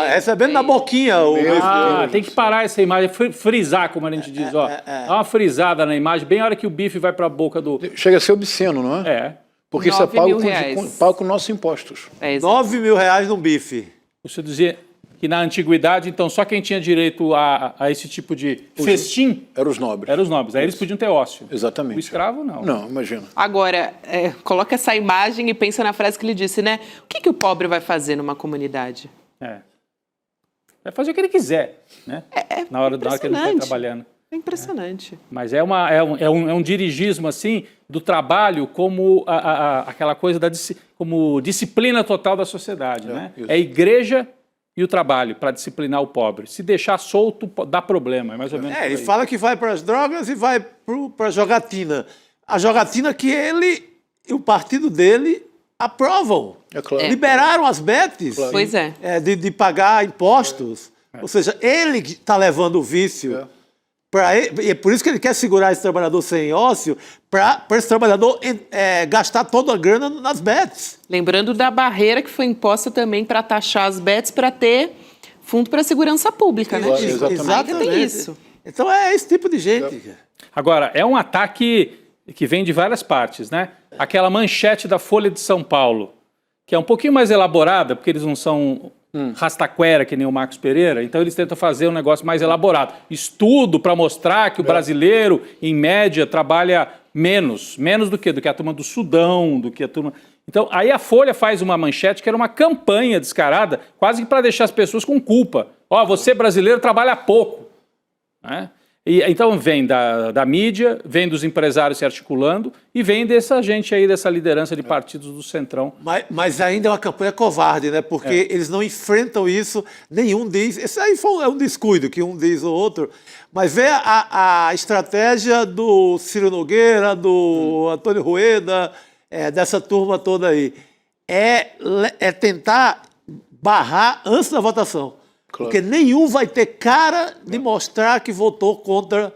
Recebendo na boquinha o bife. Tem que parar essa imagem, frisar, como a gente diz, ó. Dá uma frisada na imagem, bem a hora que o bife vai para a boca do... Chega a ser obsceno, não é? É. Porque isso é pago com nossos impostos. 9 mil reais num bife. Você dizia que na antiguidade, então, só quem tinha direito a esse tipo de festim eram os nobres. Eram os nobres. Aí eles podiam ter ócio. Exatamente. O escravo, não. Não, imagina. Agora, coloca essa imagem e pensa na frase que ele disse, né? O que o pobre vai fazer numa comunidade? Vai fazer o que ele quiser, né? Na hora que ele está trabalhando. É impressionante. Mas é um dirigismo, assim, do trabalho como aquela coisa como disciplina total da sociedade, né? Isso. É a igreja e o trabalho para disciplinar o pobre. Se deixar solto, dá problema. É mais ou menos Ele fala que vai para as drogas e vai para a jogatina. A jogatina que ele e o partido dele aprovam. É claro. Liberaram as betes Pois de pagar impostos. Ou seja, ele está levando o vício. E é por isso que ele quer segurar esse trabalhador sem ócio, para esse trabalhador gastar toda a grana nas bets. Lembrando da barreira que foi imposta também para taxar as bets para ter fundo para segurança pública, né? Exatamente. Ainda tem isso. Então é esse tipo de gente. Agora, é um ataque que vem de várias partes, né? Aquela manchete da Folha de São Paulo, que é um pouquinho mais elaborada, porque eles não são rastaquera, que nem o Marcos Pereira, então eles tentam fazer um negócio mais elaborado. Estudo para mostrar que o brasileiro, em média, trabalha menos do que a turma do Sudão, do que a turma... Então, aí a Folha faz uma manchete que era uma campanha descarada, quase que para deixar as pessoas com culpa. Você brasileiro trabalha pouco. Né? E, então vem da mídia, vem dos empresários se articulando e vem dessa gente aí, dessa liderança de partidos do Centrão. Mas ainda é uma campanha covarde, né? Porque eles não enfrentam isso, nenhum diz. Esse aí é um descuido, que um diz ou outro. Mas vê a estratégia do Ciro Nogueira, do Antônio Rueda, dessa turma toda aí. É tentar barrar antes da votação. Claro. Porque nenhum vai ter cara de mostrar que votou contra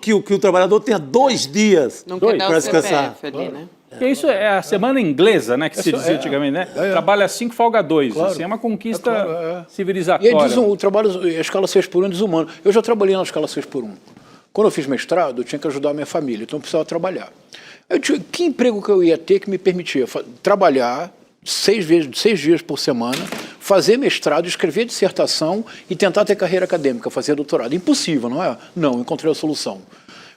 que o trabalhador tenha 2 dias para descansar. Ali, né? Porque isso é a semana inglesa, né, que se dizia antigamente, né? Trabalha 5, folga 2. Claro. Assim, é uma conquista civilizatória. E o trabalho, a escala 6x1 é desumano. Eu já trabalhei na escala 6x1. Quando eu fiz mestrado, eu tinha que ajudar a minha família, então eu precisava trabalhar. Que emprego que eu ia ter que me permitia trabalhar 6 dias por semana, fazer mestrado, escrever dissertação e tentar ter carreira acadêmica, fazer doutorado? Impossível, não é? Não, encontrei a solução.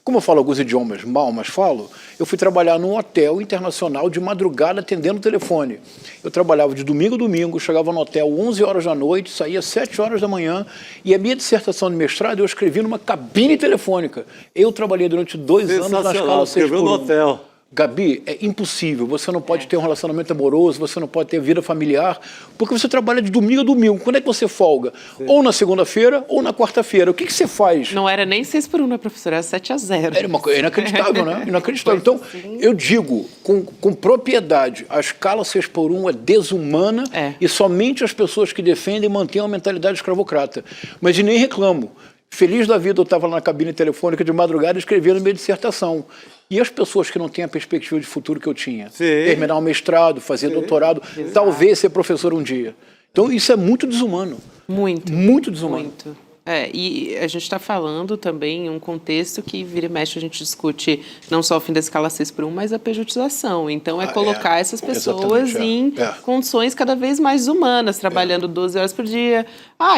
Como eu falo alguns idiomas mal, mas falo, eu fui trabalhar num hotel internacional de madrugada atendendo o telefone. Eu trabalhava de domingo a domingo, chegava no hotel 11 horas da noite, saía 7 horas da manhã e a minha dissertação de mestrado eu escrevi numa cabine telefônica. Eu trabalhei durante 2 anos na escala 6x1. Escreveu no hotel. Gabi, é impossível. Você não pode ter um relacionamento amoroso, você não pode ter vida familiar, porque você trabalha de domingo a domingo. Quando é que você folga? Sim. Ou na segunda-feira ou na quarta-feira. O que você faz? Não era nem 6x1, né, professora? Era 7-0. Era uma coisa inacreditável, né? Inacreditável. Então, eu digo com propriedade, a escala 6x1 é desumana e somente as pessoas que defendem mantêm uma mentalidade escravocrata. Mas nem reclamo. Feliz da vida, eu estava na cabine telefônica de madrugada escrevendo minha dissertação. E as pessoas que não têm a perspectiva de futuro que eu tinha? Sim. Terminar um mestrado, fazer doutorado, talvez ser professor um dia. Então, isso é muito desumano. Muito. Muito desumano. Muito. E a gente está falando também em um contexto que vira e mexe, a gente discute não só o fim da escala 6x1, mas a pejotização. Então, colocar essas pessoas em condições cada vez mais humanas, trabalhando 12 horas por dia.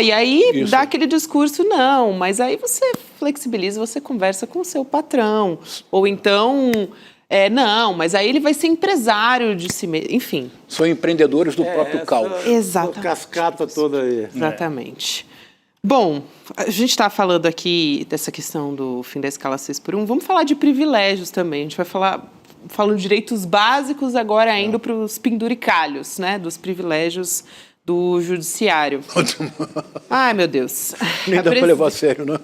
E aí dá aquele discurso, não, mas aí você flexibiliza, você conversa com o seu patrão. Ou então... não, mas aí ele vai ser empresário de si mesmo, enfim. São empreendedores do próprio caos. Exatamente. Cascata toda aí. Exatamente. Bom, a gente está falando aqui dessa questão do fim da escala 6x1, vamos falar de privilégios também. A gente vai falando de direitos básicos, agora indo para os penduricalhos, né, dos privilégios do judiciário. Ai, meu Deus. Nem dá para levar a sério, né?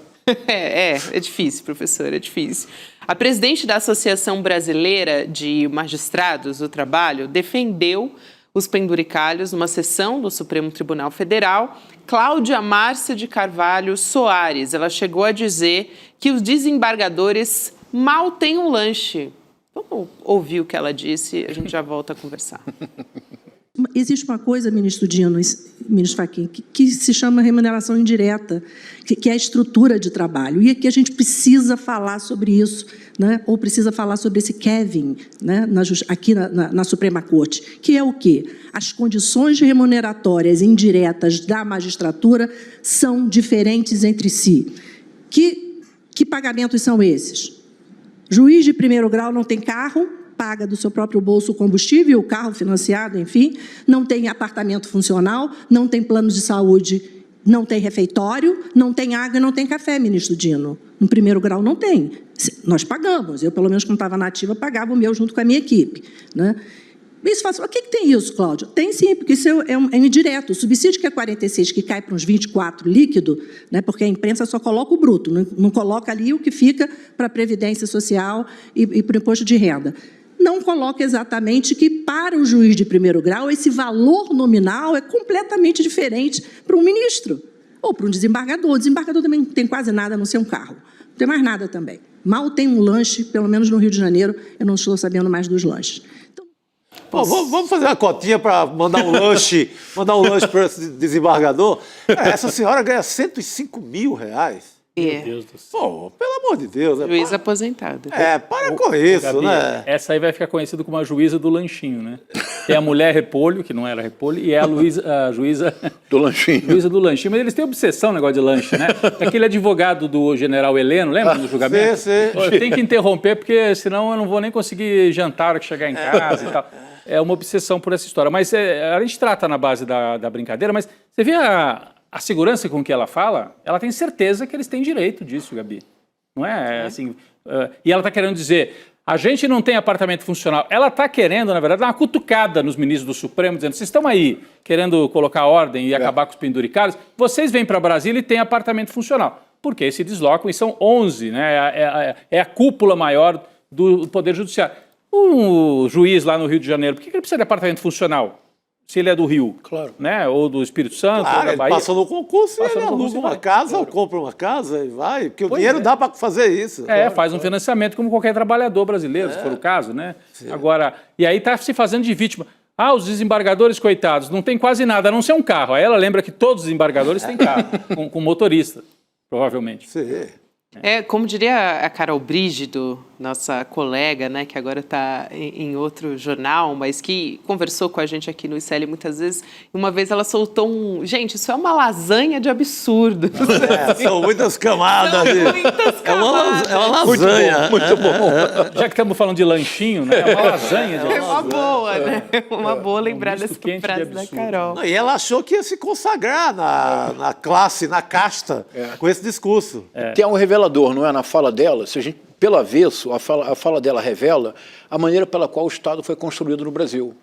É difícil, professor, é difícil. A presidente da Associação Brasileira de Magistrados do Trabalho defendeu os penduricalhos numa sessão do Supremo Tribunal Federal. Cláudia Márcia de Carvalho Soares, ela chegou a dizer que os desembargadores mal têm um lanche. Vamos ouvir o que ela disse, a gente já volta a conversar. Existe uma coisa, ministro Dino, ministro Fachin, que se chama remuneração indireta, que é a estrutura de trabalho. E aqui a gente precisa falar sobre isso, né? Ou precisa falar sobre esse Kevin, né? Aqui na Suprema Corte, que é o quê? As condições remuneratórias indiretas da magistratura são diferentes entre si. Que pagamentos são esses? Juiz de primeiro grau não tem carro, paga do seu próprio bolso o combustível, o carro financiado, enfim, não tem apartamento funcional, não tem plano de saúde, não tem refeitório, não tem água e não tem café, ministro Dino. No primeiro grau não tem. Nós pagamos, eu, pelo menos, quando estava na ativa, pagava o meu junto com a minha equipe, né? Isso faz, o que tem isso, Cláudio? Tem sim, porque isso é indireto. O subsídio que é 46, que cai para uns 24 líquido, né, porque a imprensa só coloca o bruto, não coloca ali o que fica para a Previdência Social e para o imposto de renda. Não coloca exatamente que, para o juiz de primeiro grau, esse valor nominal é completamente diferente para um ministro ou para um desembargador. O desembargador também não tem quase nada a não ser um carro. Não tem mais nada também. Mal tem um lanche, pelo menos no Rio de Janeiro, eu não estou sabendo mais dos lanches. Bom, vamos fazer uma cotinha para mandar um lanche para esse desembargador. Essa senhora ganha R$105 mil. Meu Deus do céu. Pô, pelo amor de Deus. Juiz aposentado. Para com isso, Gabi, né? Essa aí vai ficar conhecida como a juíza do lanchinho, né? Tem a mulher repolho, que não era repolho, e é a juíza do lanchinho. Juíza do lanchinho. Mas eles têm obsessão no negócio de lanche, né? Aquele advogado do general Heleno, lembra do julgamento? Sim. Eu tenho que interromper, porque senão eu não vou nem conseguir jantar a hora que chegar em casa e tal. É uma obsessão por essa história. Mas a gente trata na base da brincadeira, mas você vê a a segurança com que ela fala, ela tem certeza que eles têm direito disso, Gabi. Não é assim... e ela está querendo dizer, a gente não tem apartamento funcional. Ela está querendo, na verdade, dar uma cutucada nos ministros do Supremo, dizendo, vocês estão aí querendo colocar ordem e acabar com os penduricários, vocês vêm para Brasília e têm apartamento funcional. Porque se deslocam e são 11, né? É a cúpula maior do Poder Judiciário. Um juiz lá no Rio de Janeiro, por que ele precisa de apartamento funcional? Se ele é do Rio, Claro. Né? Ou do Espírito Santo, ou da Ele Bahia. passa no concurso e ele aluga uma casa ou compra uma casa e vai, porque o dinheiro dá para fazer isso. Faz um financiamento como qualquer trabalhador brasileiro, se for o caso, né? Sim. Agora, e aí está se fazendo de vítima. Os desembargadores, coitados, não tem quase nada, a não ser um carro. Aí ela lembra que todos os desembargadores têm carro, com motorista, provavelmente. Sim. Como diria a Carol Brígido, nossa colega, né, que agora está em outro jornal, mas que conversou com a gente aqui no ICL muitas vezes, uma vez ela soltou Gente, isso é uma lasanha de absurdo. São muitas camadas. São muitas camadas. É uma lasanha. Muito bom. Já que estamos falando de lanchinho, né? É uma lasanha. É uma boa, né? Uma boa lembrar dessa frase da Carol. E ela achou que ia se consagrar na classe, na casta, com esse discurso. Tem um revelador, não é? Na fala dela, se a gente, pelo avesso, a fala dela revela a maneira pela qual o Estado foi construído no Brasil.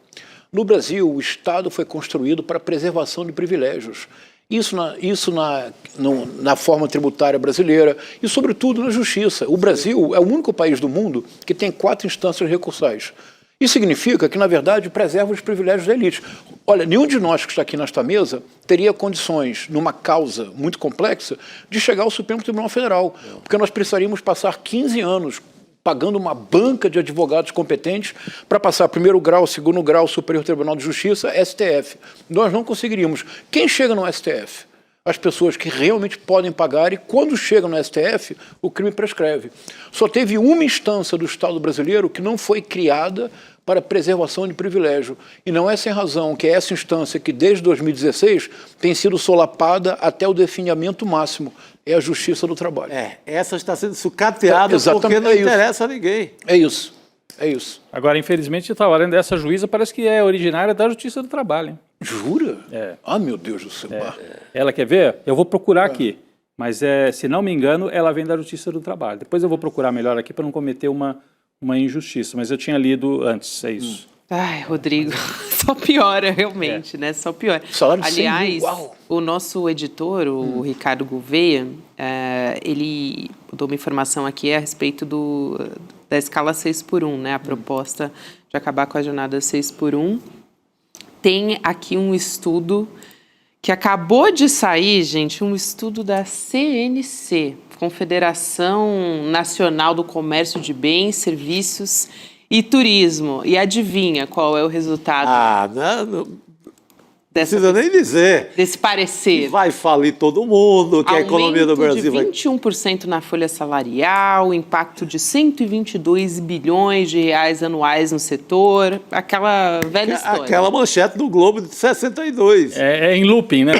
No Brasil, o Estado foi construído para a preservação de privilégios. Isso na forma tributária brasileira e, sobretudo, na justiça. O Brasil é o único país do mundo que tem 4 instâncias recursais. Isso significa que, na verdade, preserva os privilégios da elite. Olha, nenhum de nós que está aqui nesta mesa teria condições, numa causa muito complexa, de chegar ao Supremo Tribunal Federal, porque nós precisaríamos passar 15 anos pagando uma banca de advogados competentes para passar primeiro grau, segundo grau, Superior Tribunal de Justiça, STF. Nós não conseguiríamos. Quem chega no STF? As pessoas que realmente podem pagar e, quando chegam no STF, o crime prescreve. Só teve uma instância do Estado brasileiro que não foi criada para preservação de privilégio. E não é sem razão que é essa instância que, desde 2016, tem sido solapada até o definhamento máximo. É a Justiça do Trabalho. Essa está sendo sucateada porque não interessa a ninguém. É isso. É isso. Agora, infelizmente, eu estava lendo essa juíza, parece que é originária da Justiça do Trabalho. Hein? Jura? Ah, meu Deus do céu. Ela quer ver? Eu vou procurar aqui. Mas, se não me engano, ela vem da Justiça do Trabalho. Depois eu vou procurar melhor aqui para não cometer uma injustiça. Mas eu tinha lido antes, é isso. Ai, Rodrigo, só piora realmente, né? Só piora. Aliás, o nosso editor, o Ricardo Gouveia, ele botou uma informação aqui a respeito da escala 6x1, né? A proposta de acabar com a jornada 6x1. Tem aqui um estudo que acabou de sair, gente, um estudo da CNC, Confederação Nacional do Comércio de Bens, Serviços e Turismo. E adivinha qual é o resultado? Não precisa nem dizer. Desse parecer. Vai falir todo mundo, que a economia do Brasil vai... Aumento de 21% na folha salarial, impacto de 122 bilhões de reais anuais no setor, aquela velha história. Aquela manchete do Globo de 62. É em looping, né?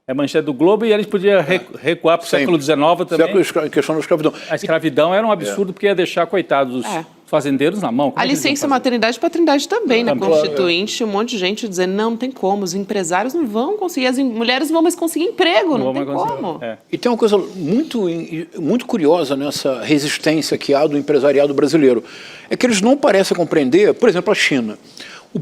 É manchete do Globo e eles podiam recuar para o século XIX também. Questão da escravidão. A escravidão era um absurdo porque ia deixar, coitados, os fazendeiros na mão. A licença maternidade e paternidade também, na Constituinte, um monte de gente dizendo, não tem como, os empresários não vão conseguir, as mulheres não vão mais conseguir emprego, não tem como. E tem uma coisa muito curiosa nessa resistência que há do empresariado brasileiro, é que eles não parecem compreender, por exemplo, a China.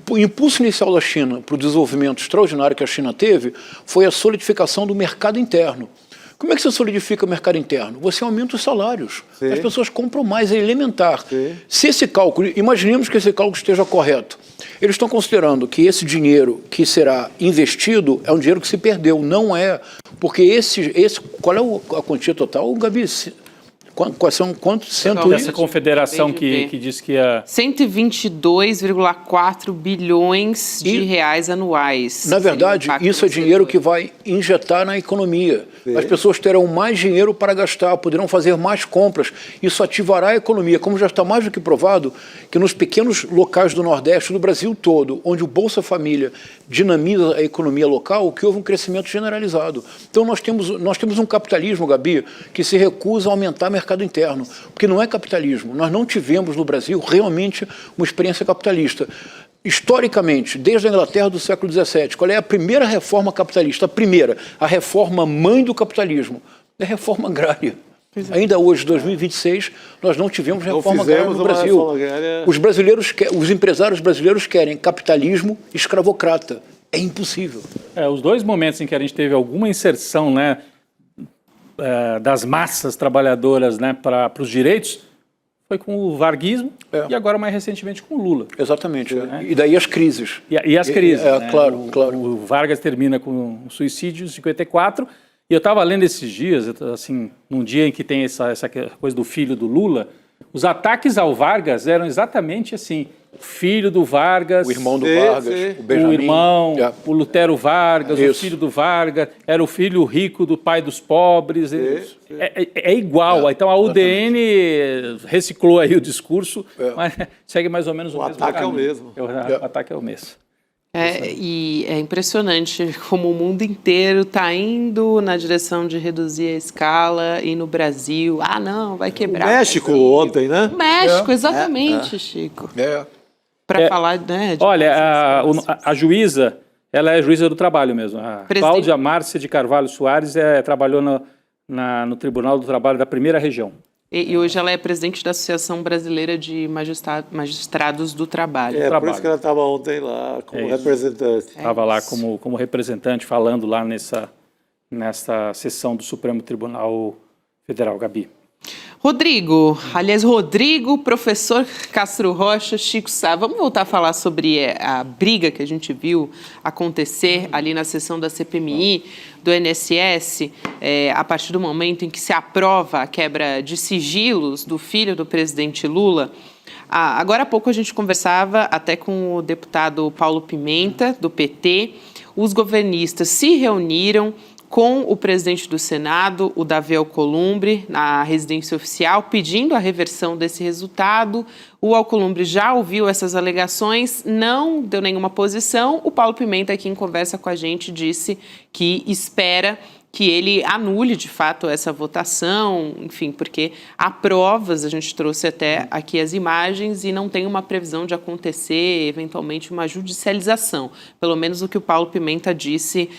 O impulso inicial da China para o desenvolvimento extraordinário que a China teve foi a solidificação do mercado interno. Como é que você solidifica o mercado interno? Você aumenta os salários. Sim. As pessoas compram mais, é elementar. Sim. Se esse cálculo, imaginemos que esse cálculo esteja correto. Eles estão considerando que esse dinheiro que será investido é um dinheiro que se perdeu. Não é, porque qual é a quantia total, Gabi? Quais são quantos? Essa confederação que diz que ia... 122,4 bilhões de reais anuais. Na verdade, isso é dinheiro que vai injetar na economia. Sim. As pessoas terão mais dinheiro para gastar, poderão fazer mais compras. Isso ativará a economia, como já está mais do que provado que nos pequenos locais do Nordeste, do Brasil todo, onde o Bolsa Família dinamiza a economia local, que houve um crescimento generalizado. Então nós temos um capitalismo, Gabi, que se recusa a aumentar o mercado interno, porque não é capitalismo. Nós não tivemos no Brasil realmente uma experiência capitalista. historicamente, desde a Inglaterra do século XVII, qual é a primeira reforma capitalista? A primeira, a reforma mãe do capitalismo, é a reforma agrária. Ainda hoje, 2026, nós não tivemos reforma agrária no Brasil. Os empresários brasileiros querem capitalismo escravocrata. É impossível. Os dois momentos em que a gente teve alguma inserção, né, das massas trabalhadoras, né, para os direitos foi com o varguismo e agora mais recentemente com o Lula. Exatamente. E daí as crises. E as crises. Né? Claro, claro. O Vargas termina com o suicídio em 54. E eu estava lendo esses dias, assim, num dia em que tem essa coisa do filho do Lula, os ataques ao Vargas eram exatamente assim. O filho do Vargas, o irmão do Vargas, o Benjamin, o irmão, o Lutero Vargas, o filho do Vargas, era o filho rico do pai dos pobres. É igual. Então a UDN reciclou aí o discurso, mas segue mais ou menos o mesmo ataque caminho. É o mesmo. O ataque é o mesmo. E é impressionante como o mundo inteiro está indo na direção de reduzir a escala e no Brasil, não, vai quebrar. O México ontem, né? O México, exatamente, Chico. Para falar, né? Olha, a juíza, ela é juíza do trabalho mesmo. A Cláudia Márcia de Carvalho Soares trabalhou no Tribunal do Trabalho da Primeira Região. E hoje ela é presidente da Associação Brasileira de Magistrados do Trabalho. Por isso que ela estava ontem lá como representante. Estava lá como representante, falando lá nessa sessão do Supremo Tribunal Federal, Gabi. Rodrigo, professor Castro Rocha, Chico Sá, vamos voltar a falar sobre a briga que a gente viu acontecer ali na sessão da CPMI, do INSS, a partir do momento em que se aprova a quebra de sigilos do filho do presidente Lula. Agora há pouco a gente conversava até com o deputado Paulo Pimenta, do PT. Os governistas se reuniram com o presidente do Senado, o Davi Alcolumbre, na residência oficial, pedindo a reversão desse resultado. O Alcolumbre já ouviu essas alegações, não deu nenhuma posição. O Paulo Pimenta, aqui em conversa com a gente, disse que espera que ele anule, de fato, essa votação, enfim, porque há provas, a gente trouxe até aqui as imagens, e não tem uma previsão de acontecer, eventualmente, uma judicialização. Pelo menos o que o Paulo Pimenta disse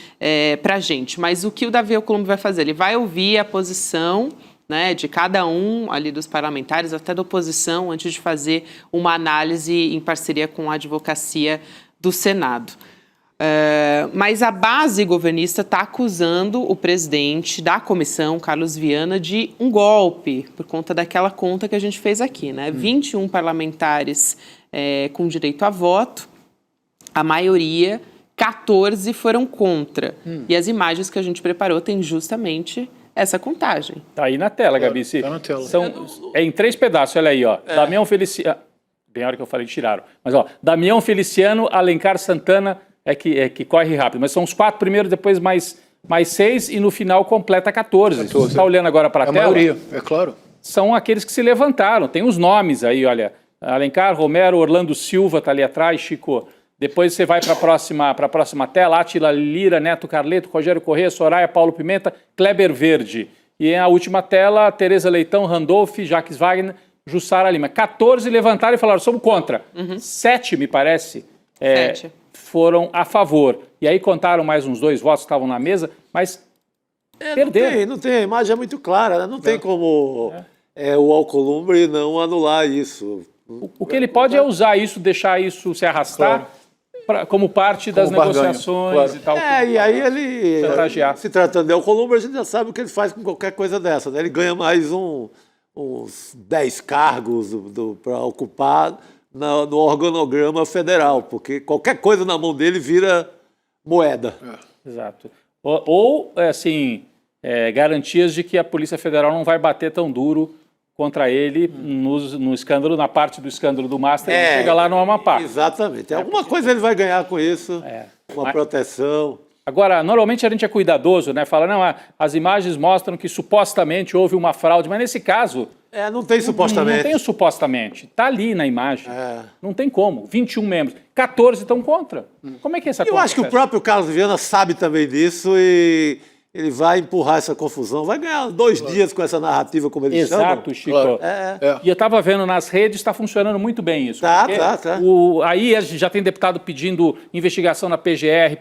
para a gente. Mas o que o Davi Alcolumbre vai fazer? Ele vai ouvir a posição, né, de cada um ali dos parlamentares, até da oposição, antes de fazer uma análise em parceria com a advocacia do Senado. Mas a base governista está acusando o presidente da comissão, Carlos Viana, de um golpe, por conta daquela conta que a gente fez aqui, né? 21 parlamentares com direito a voto, a maioria, 14 foram contra. E as imagens que a gente preparou têm justamente essa contagem. Está aí na tela, Gabi. Está na tela. É em 3 pedaços, olha aí, ó. Damião Feliciano... Bem a hora que eu falei, tiraram. Mas, ó, Damião Feliciano, Alencar Santana... que corre rápido, mas são os 4 primeiros, depois mais 6 e no final completa 14. Você está olhando agora para a tela? A maioria, é claro. São aqueles que se levantaram, tem os nomes aí, olha, Alencar, Romero, Orlando Silva está ali atrás, Chico. Depois você vai para a próxima tela, Átila Lira, Neto Carleto, Rogério Corrêa, Soraya, Paulo Pimenta, Kleber Verde. E a última tela, Tereza Leitão, Randolph, Jacques Wagner, Jussara Lima. 14 levantaram e falaram, somos contra. 7, me parece. 7. Foram a favor. E aí contaram mais uns 2 votos que estavam na mesa, mas perderam. Não tem, a imagem é muito clara, né? Não tem como o Alcolumbre não anular isso. O que ele pode é usar isso, deixar isso se arrastar como parte das negociações e tal. E aí ele, chantagear. Se tratando de Alcolumbre, a gente já sabe o que ele faz com qualquer coisa dessa, né? Ele ganha mais uns 10 cargos para ocupar no organograma federal, porque qualquer coisa na mão dele vira moeda. Exato. Ou assim, garantias de que a Polícia Federal não vai bater tão duro contra ele no escândalo, na parte do escândalo do Master, ele chega lá no Amapá. Exatamente. Alguma coisa ele vai ganhar com isso, uma proteção. Agora, normalmente a gente é cuidadoso, né? Fala, não, as imagens mostram que supostamente houve uma fraude, mas nesse caso... não tem supostamente. Não tem o supostamente. Está ali na imagem. Não tem como. 21 membros. 14 estão contra. Como é que é essa coisa? Eu acho que o próprio Carlos Viana sabe também disso e ele vai empurrar essa confusão, vai ganhar 2 dias com essa narrativa, como eles chamam. Exato, Chico. Claro. E eu estava vendo nas redes, está funcionando muito bem isso. Tá. Aí já tem deputado pedindo investigação na PGR,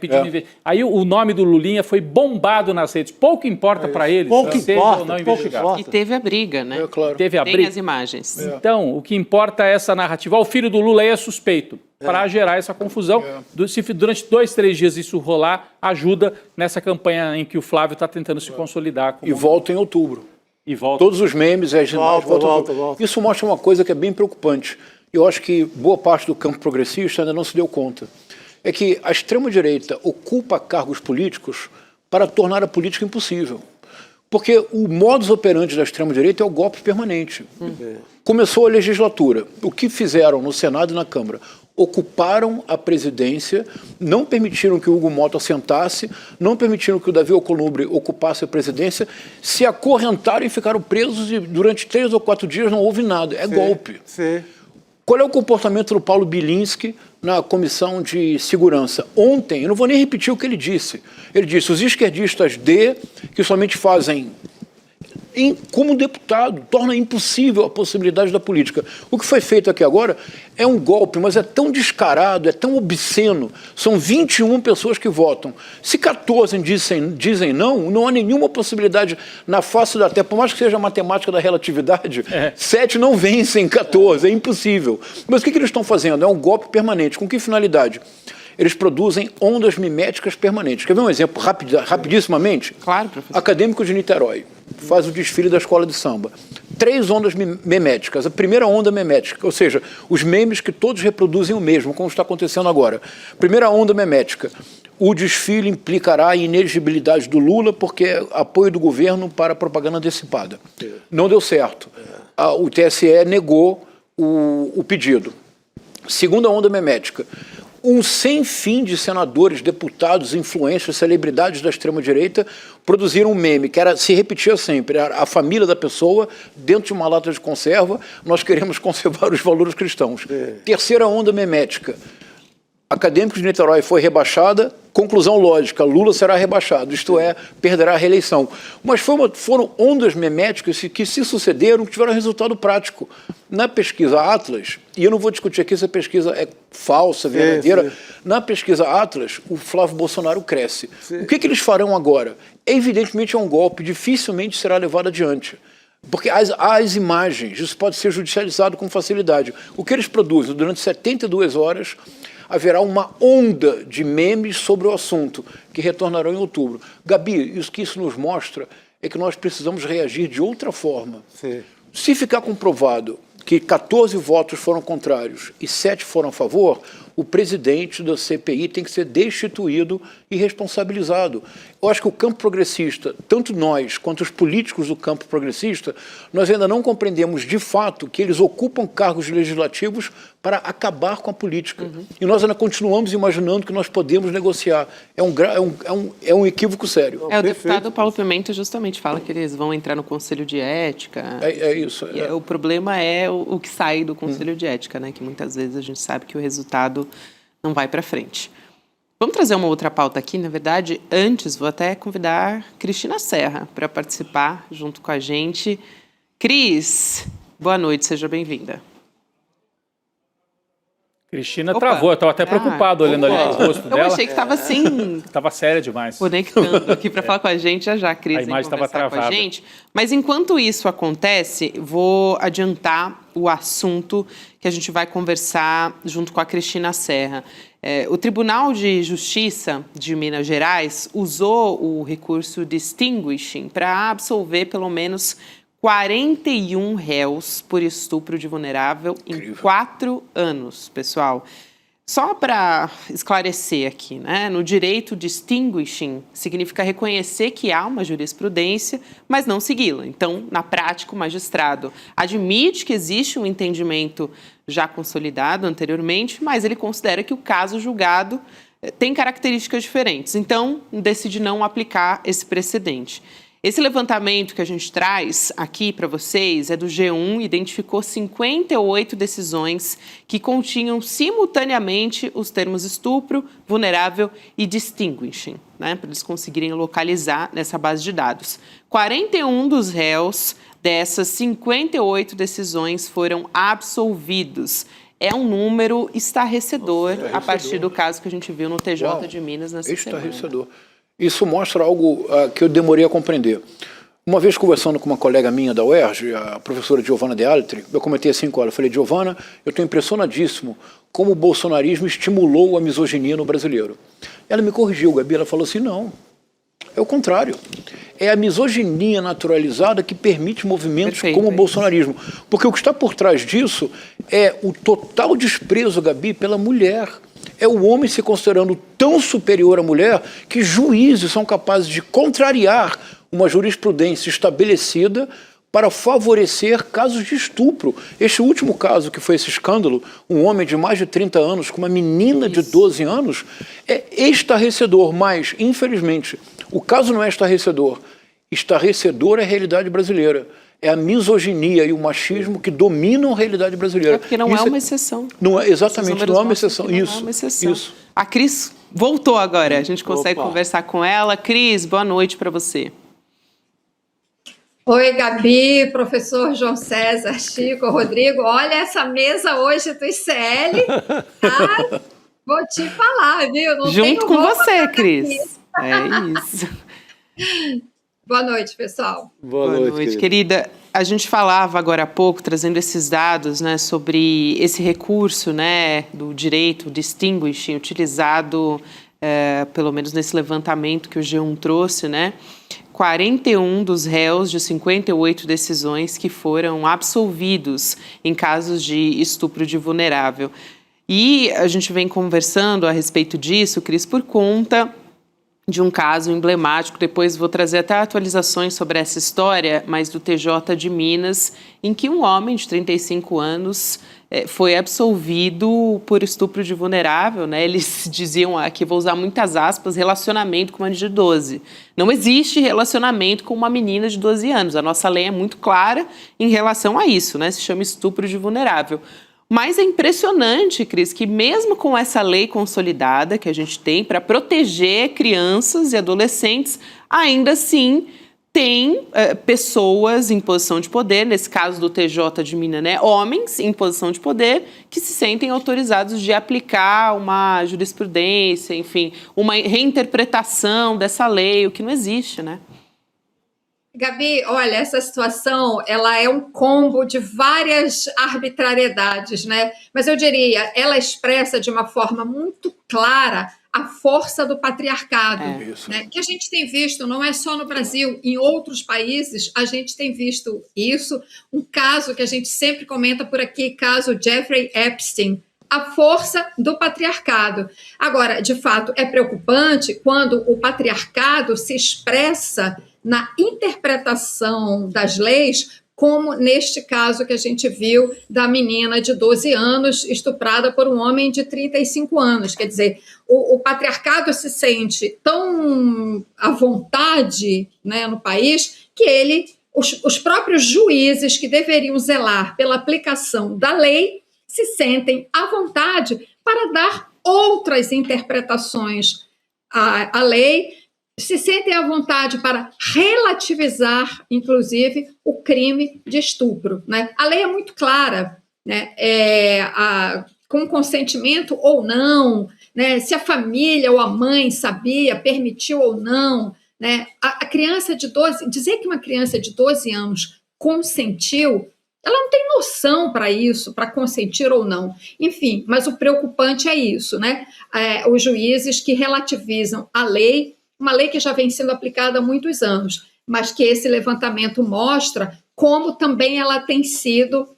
aí o nome do Lulinha foi bombado nas redes. Pouco importa para eles. Pouco se seja importa, ou não pouco investigado. importa. E teve a briga, né? Claro. Teve a Tem briga. as imagens. Então, o que importa é essa narrativa. O filho do Lula aí é suspeito, para gerar essa confusão. Se durante 2, 3 dias isso rolar, ajuda nessa campanha em que o Flávio está tentando se consolidar. E volta em outubro. E volta. Todos os memes, as imagens voltam em outubro. Volta. Isso mostra uma coisa que é bem preocupante. Eu acho que boa parte do campo progressista ainda não se deu conta. É que a extrema-direita ocupa cargos políticos para tornar a política impossível. Porque o modus operandi da extrema-direita é o golpe permanente. Começou a legislatura. O que fizeram no Senado e na Câmara? Ocuparam a presidência, não permitiram que o Hugo Mota sentasse, não permitiram que o Davi Alcolumbre ocupasse a presidência, se acorrentaram e ficaram presos e durante 3 ou 4 dias não houve nada. É golpe. Sim. Qual é o comportamento do Paulo Bilinski na Comissão de Segurança? Ontem, eu não vou nem repetir o que ele disse. Ele disse, os esquerdistas que somente fazem como deputado, torna impossível a possibilidade da política. O que foi feito aqui agora é um golpe, mas é tão descarado, é tão obsceno. São 21 pessoas que votam. Se 14 dizem não há nenhuma possibilidade na face da Terra, por mais que seja a matemática da relatividade, 7 não vencem 14, é impossível. Mas o que eles estão fazendo? É um golpe permanente. Com que finalidade? Eles produzem ondas miméticas permanentes. Quer ver um exemplo rapidissimamente? Claro, professor. Acadêmico de Niterói faz o desfile da escola de samba. 3 ondas meméticas. A primeira onda memética, ou seja, os memes que todos reproduzem o mesmo, como está acontecendo agora. Primeira onda memética. O desfile implicará a inelegibilidade do Lula porque é apoio do governo para propaganda antecipada. Não deu certo. O TSE negou o pedido. Segunda onda memética. Um sem fim de senadores, deputados, influencers, celebridades da extrema-direita produziram um meme que se repetia sempre. A família da pessoa, dentro de uma lata de conserva, nós queremos conservar os valores cristãos. Terceira onda memética. Acadêmicos de Niterói foi rebaixada, conclusão lógica, Lula será rebaixado, isto é, perderá a reeleição. Mas foram ondas meméticas que se sucederam, que tiveram resultado prático. Na pesquisa Atlas, e eu não vou discutir aqui se a pesquisa é falsa, verdadeira, na pesquisa Atlas, o Flávio Bolsonaro cresce. O que eles farão agora? Evidentemente é um golpe, dificilmente será levado adiante. Porque as imagens, isso pode ser judicializado com facilidade. O que eles produzem durante 72 horas, haverá uma onda de memes sobre o assunto, que retornarão em outubro. Gabi, isso nos mostra é que nós precisamos reagir de outra forma. Sim. Se ficar comprovado que 14 votos foram contrários e 7 foram a favor, o presidente da CPI tem que ser destituído e responsabilizado. Eu acho que o campo progressista, tanto nós quanto os políticos do campo progressista, nós ainda não compreendemos de fato que eles ocupam cargos legislativos para acabar com a política. E nós ainda continuamos imaginando que nós podemos negociar. É um equívoco sério. O deputado Paulo Pimenta justamente fala que eles vão entrar no Conselho de Ética. É isso. O problema é o que sai do Conselho de Ética, né? Que muitas vezes a gente sabe que o resultado não vai para frente. Vamos trazer uma outra pauta aqui. Na verdade, antes, vou até convidar Cristina Serra para participar junto com a gente. Cris, boa noite, seja bem-vinda. Cristina travou, eu estava até preocupado olhando ali o rosto dela. Eu achei que estava assim... Estava séria demais. Conectando aqui para falar com a gente, já a Cris A imagem estava travada. com a gente. Mas enquanto isso acontece, vou adiantar o assunto que a gente vai conversar junto com a Cristina Serra. O Tribunal de Justiça de Minas Gerais usou o recurso distinguishing para absolver pelo menos 41 réus por estupro de vulnerável em 4 anos, pessoal. Só para esclarecer aqui, né? No direito, distinguishing significa reconhecer que há uma jurisprudência, mas não segui-la. Então, na prática, o magistrado admite que existe um entendimento já consolidado anteriormente, mas ele considera que o caso julgado tem características diferentes. Então, decide não aplicar esse precedente. Esse levantamento que a gente traz aqui para vocês é do G1, identificou 58 decisões que continham simultaneamente os termos estupro, vulnerável e distinguishing, né, para eles conseguirem localizar nessa base de dados. 41 dos réus dessas 58 decisões foram absolvidos. É um número estarrecedor a partir do caso que a gente viu no TJ de Minas nessa semana. Estarrecedor. Isso mostra algo que eu demorei a compreender. Uma vez conversando com uma colega minha da UERJ, a professora Giovanna De Altri, eu comentei assim com ela, eu falei, Giovanna, eu estou impressionadíssimo como o bolsonarismo estimulou a misoginia no brasileiro. Ela me corrigiu, Gabi, ela falou assim, não, é o contrário. É a misoginia naturalizada que permite movimentos como o bolsonarismo. Porque o que está por trás disso é o total desprezo, Gabi, pela mulher. É o homem se considerando tão superior à mulher que juízes são capazes de contrariar uma jurisprudência estabelecida para favorecer casos de estupro. Este último caso, que foi esse escândalo, um homem de mais de 30 anos com uma menina de 12 anos, é estarrecedor, mas, infelizmente, o caso não é estarrecedor. Estarrecedor é a realidade brasileira. É a misoginia e o machismo que dominam a realidade brasileira. É porque não é uma exceção. Não é, exatamente, não é uma exceção. Isso. A Cris voltou agora, a gente consegue conversar com ela. Cris, boa noite para você. Oi, Gabi, professor João César, Chico, Rodrigo. Olha essa mesa hoje do ICL. Tá? Vou te falar, viu? Não junto com você, Cris. É isso. Boa noite, pessoal. Boa noite, querida. A gente falava agora há pouco, trazendo esses dados, né, sobre esse recurso, né, do direito distinguishing utilizado, pelo menos nesse levantamento que o G1 trouxe, né, 41 dos réus de 58 decisões que foram absolvidos em casos de estupro de vulnerável. E a gente vem conversando a respeito disso, Cris, por conta de um caso emblemático, depois vou trazer até atualizações sobre essa história, mas do TJ de Minas, em que um homem de 35 anos foi absolvido por estupro de vulnerável, né? Eles diziam aqui, vou usar muitas aspas, relacionamento com uma de 12. Não existe relacionamento com uma menina de 12 anos. A nossa lei é muito clara em relação a isso, né? Se chama estupro de vulnerável. Mas é impressionante, Cris, que mesmo com essa lei consolidada que a gente tem para proteger crianças e adolescentes, ainda assim tem pessoas em posição de poder, nesse caso do TJ de Minas, né, homens em posição de poder, que se sentem autorizados de aplicar uma jurisprudência, enfim, uma reinterpretação dessa lei, o que não existe, né? Gabi, olha, essa situação, ela é um combo de várias arbitrariedades, né? Mas eu diria, ela expressa de uma forma muito clara a força do patriarcado, né? Que a gente tem visto, não é só no Brasil, em outros países a gente tem visto isso. Um caso que a gente sempre comenta por aqui, caso Jeffrey Epstein, a força do patriarcado. Agora, de fato, é preocupante quando o patriarcado se expressa na interpretação das leis, como neste caso que a gente viu da menina de 12 anos estuprada por um homem de 35 anos. Quer dizer, o patriarcado se sente tão à vontade, né, no país que os próprios juízes que deveriam zelar pela aplicação da lei se sentem à vontade para dar outras interpretações à lei, se sentem à vontade para relativizar, inclusive, o crime de estupro, né? A lei é muito clara, né? Com consentimento ou não, né? Se a família ou a mãe sabia, permitiu ou não, né? A criança de 12, dizer que uma criança de 12 anos consentiu, ela não tem noção para isso, para consentir ou não. Enfim, mas o preocupante é isso, né? Os juízes que relativizam a lei, uma lei que já vem sendo aplicada há muitos anos, mas que esse levantamento mostra como também ela tem sido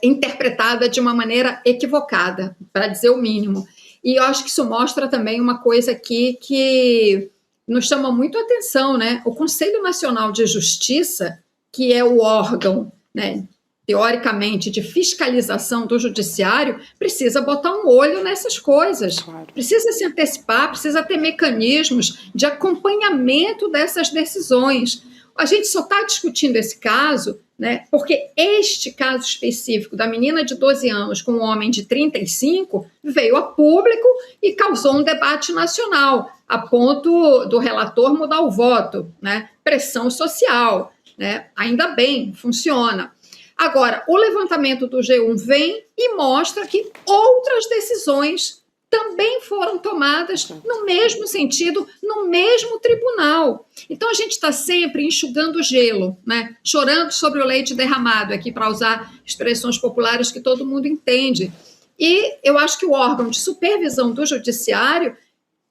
interpretada de uma maneira equivocada, para dizer o mínimo. E eu acho que isso mostra também uma coisa aqui que nos chama muito a atenção, né? O Conselho Nacional de Justiça, que é o órgão, né, teoricamente, de fiscalização do judiciário, precisa botar um olho nessas coisas. Claro. Precisa se antecipar, precisa ter mecanismos de acompanhamento dessas decisões. A gente só está discutindo esse caso, né, porque este caso específico da menina de 12 anos com um homem de 35 veio a público e causou um debate nacional, a ponto do relator mudar o voto, né? Pressão social, né? Ainda bem, funciona. Agora, o levantamento do G1 vem e mostra que outras decisões também foram tomadas no mesmo sentido, no mesmo tribunal. Então, a gente está sempre enxugando gelo, né? Chorando sobre o leite derramado, aqui para usar expressões populares que todo mundo entende. E eu acho que o órgão de supervisão do judiciário,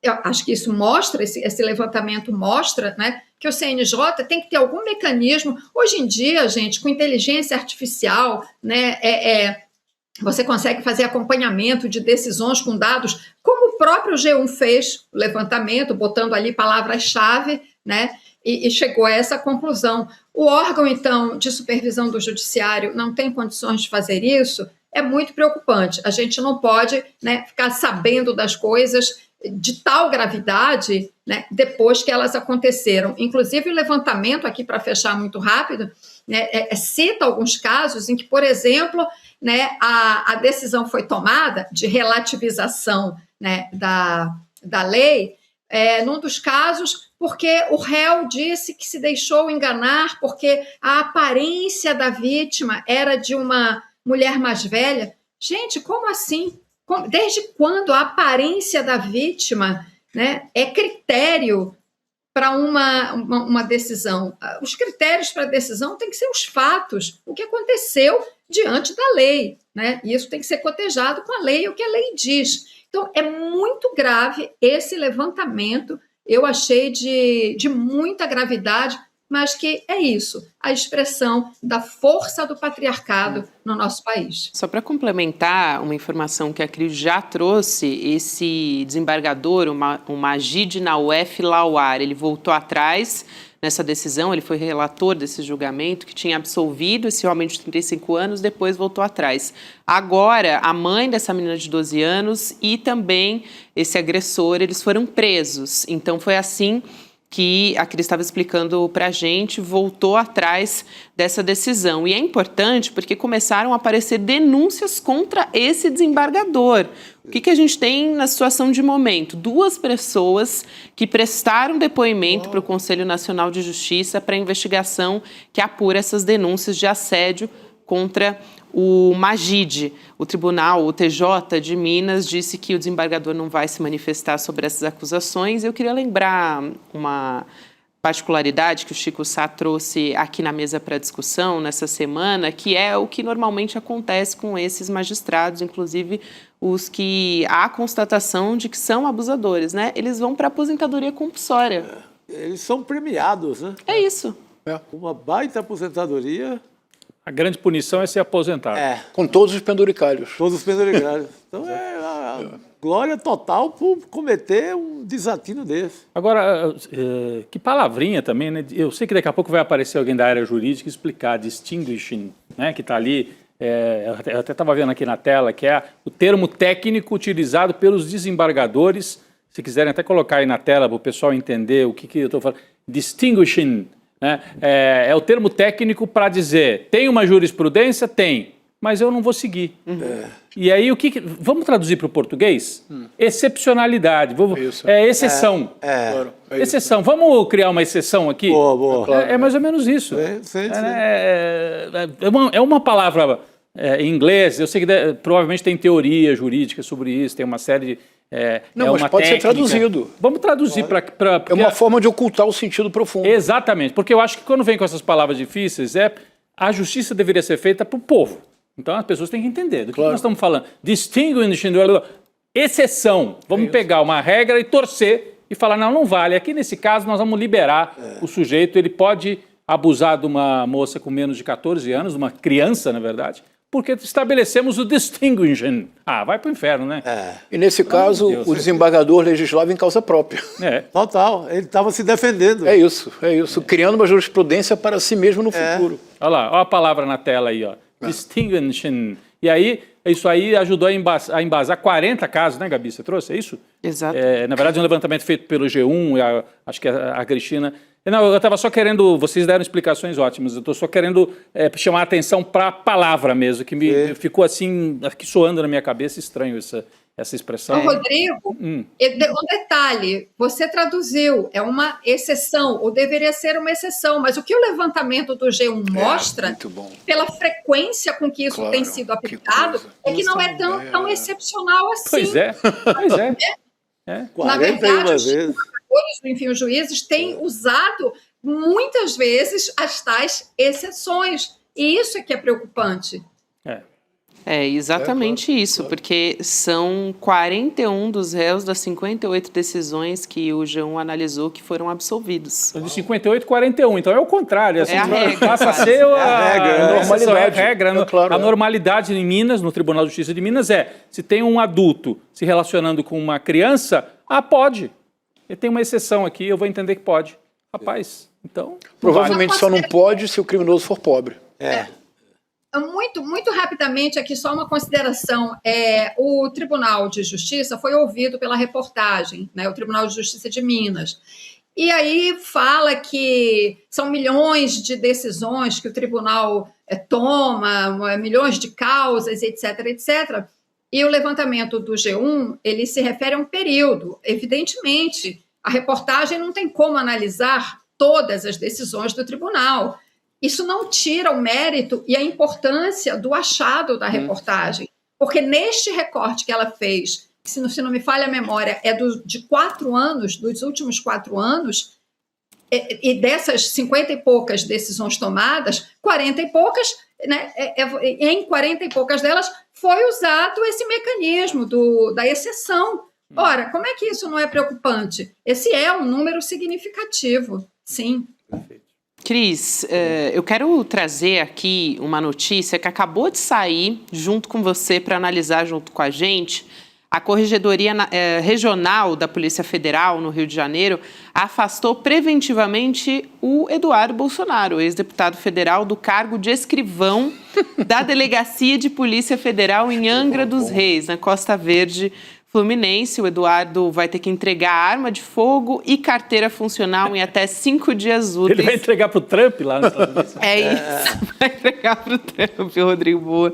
eu acho que isso mostra, esse levantamento mostra, né, que o CNJ tem que ter algum mecanismo. Hoje em dia, gente, com inteligência artificial, né, você consegue fazer acompanhamento de decisões com dados, como o próprio G1 fez, o levantamento, botando ali palavras-chave, né, e chegou a essa conclusão. O órgão, então, de supervisão do judiciário não tem condições de fazer isso, é muito preocupante. A gente não pode, né, ficar sabendo das coisas de tal gravidade, né, depois que elas aconteceram. Inclusive, o levantamento, aqui para fechar muito rápido, né, cita alguns casos em que, por exemplo, né, a decisão foi tomada de relativização, né, da lei, num dos casos, porque o réu disse que se deixou enganar porque a aparência da vítima era de uma mulher mais velha. Gente, como assim? Desde quando a aparência da vítima, né, é critério para uma decisão? Os critérios para a decisão têm que ser os fatos, o que aconteceu diante da lei, né? E isso tem que ser cotejado com a lei, o que a lei diz. Então, é muito grave esse levantamento, eu achei de muita gravidade, mas que é isso, a expressão da força do patriarcado no nosso país. Só para complementar uma informação que a Cris já trouxe, esse desembargador, o Majid Nawef Lawar, ele voltou atrás nessa decisão, ele foi relator desse julgamento, que tinha absolvido esse homem de 35 anos, depois voltou atrás. Agora, a mãe dessa menina de 12 anos e também esse agressor, eles foram presos. Então, foi assim que a Cris estava explicando para a gente, voltou atrás dessa decisão. E é importante porque começaram a aparecer denúncias contra esse desembargador. O que a gente tem na situação de momento? 2 pessoas que prestaram depoimento para o Conselho Nacional de Justiça para a investigação que apura essas denúncias de assédio contra o Majid. O tribunal, o TJ de Minas, disse que o desembargador não vai se manifestar sobre essas acusações. Eu queria lembrar uma particularidade que o Chico Sá trouxe aqui na mesa para discussão nessa semana, que é o que normalmente acontece com esses magistrados, inclusive os que há constatação de que são abusadores, né? Eles vão para a aposentadoria compulsória. Eles são premiados, né? É isso. Uma baita aposentadoria. A grande punição é ser aposentado. Com todos os penduricalhos. Todos os penduricalhos. Então é a glória total por cometer um desatino desse. Agora, que palavrinha também, né? Eu sei que daqui a pouco vai aparecer alguém da área jurídica explicar distinguishing, né? Que está ali, eu até estava vendo aqui na tela, que é o termo técnico utilizado pelos desembargadores. Se quiserem até colocar aí na tela para o pessoal entender o que eu estou falando. Distinguishing. Né? É o termo técnico para dizer, tem uma jurisprudência? Tem, mas eu não vou seguir. E aí, vamos traduzir para o português? Excepcionalidade, exceção. Exceção, vamos criar uma exceção aqui? Boa. É mais ou menos isso. Sim. É uma palavra em inglês, eu sei que provavelmente tem teoria jurídica sobre isso, tem uma série de... Não, mas pode ser traduzido. Vamos traduzir para... É uma forma de ocultar o sentido profundo. Exatamente, porque eu acho que quando vem com essas palavras difíceis, a justiça deveria ser feita para o povo. Então as pessoas têm que entender do que nós estamos falando. Distinguishing, exceção. Vamos pegar uma regra e torcer e falar, não vale. Aqui nesse caso nós vamos liberar o sujeito, ele pode abusar de uma moça com menos de 14 anos, de uma criança, na verdade, porque estabelecemos o distinguishing. Vai para o inferno, né? E nesse caso, o desembargador legislava em causa própria. Total, ele estava se defendendo. É isso. Criando uma jurisprudência para si mesmo no futuro. Olha lá, olha a palavra na tela aí, ó. Distinguishing. E aí, isso aí ajudou a embasar 40 casos, né, Gabi? Você trouxe, é isso? Exato. Na verdade, um levantamento feito pelo G1, acho que a Cristina... Não, eu estava só querendo... Vocês deram explicações ótimas. Eu estou só querendo chamar a atenção para a palavra mesmo, que me ficou assim, aqui soando na minha cabeça, estranho essa expressão. Rodrigo, um detalhe, você traduziu, é uma exceção, ou deveria ser uma exceção, mas o que o levantamento do G1 mostra, pela frequência com que isso tem sido aplicado, é que não é tão excepcional assim. Pois é. Na verdade, os jogadores, enfim, os juízes têm usado muitas vezes as tais exceções, e isso é que é preocupante. É exatamente isso, porque são 41 dos réus das 58 decisões que o G1 analisou que foram absolvidos. De 58, 41. Então é o contrário. É a regra. Passa a ser a normalidade. A normalidade em Minas, no Tribunal de Justiça de Minas, se tem um adulto se relacionando com uma criança, pode. E tem uma exceção aqui, eu vou entender que pode. Rapaz, então... Provavelmente só não pode se o criminoso for pobre. Muito rapidamente, aqui só uma consideração. O Tribunal de Justiça foi ouvido pela reportagem, né, o Tribunal de Justiça de Minas. E aí fala que são milhões de decisões que o tribunal toma, milhões de causas, etc, etc. E o levantamento do G1, ele se refere a um período. Evidentemente, a reportagem não tem como analisar todas as decisões do tribunal. Isso não tira o mérito e a importância do achado da reportagem, porque neste recorte que ela fez, que se não me falha a memória, é de 4 anos, dos últimos 4 anos, e dessas 50 e poucas decisões tomadas, 40 e poucas, né, em 40 e poucas delas, foi usado esse mecanismo da exceção. Ora, como é que isso não é preocupante? Esse é um número significativo, sim. Perfeito. Cris, eu quero trazer aqui uma notícia que acabou de sair junto com você para analisar junto com a gente. A Corregedoria Regional da Polícia Federal, no Rio de Janeiro, afastou preventivamente o Eduardo Bolsonaro, ex-deputado federal, do cargo de escrivão da Delegacia de Polícia Federal em Angra dos Reis, na Costa Verde Fluminense. O Eduardo vai ter que entregar arma de fogo e carteira funcional em até 5 dias úteis. Ele vai entregar para o Trump lá nos Estados Unidos? Isso, vai entregar para o Trump, Rodrigo Boa.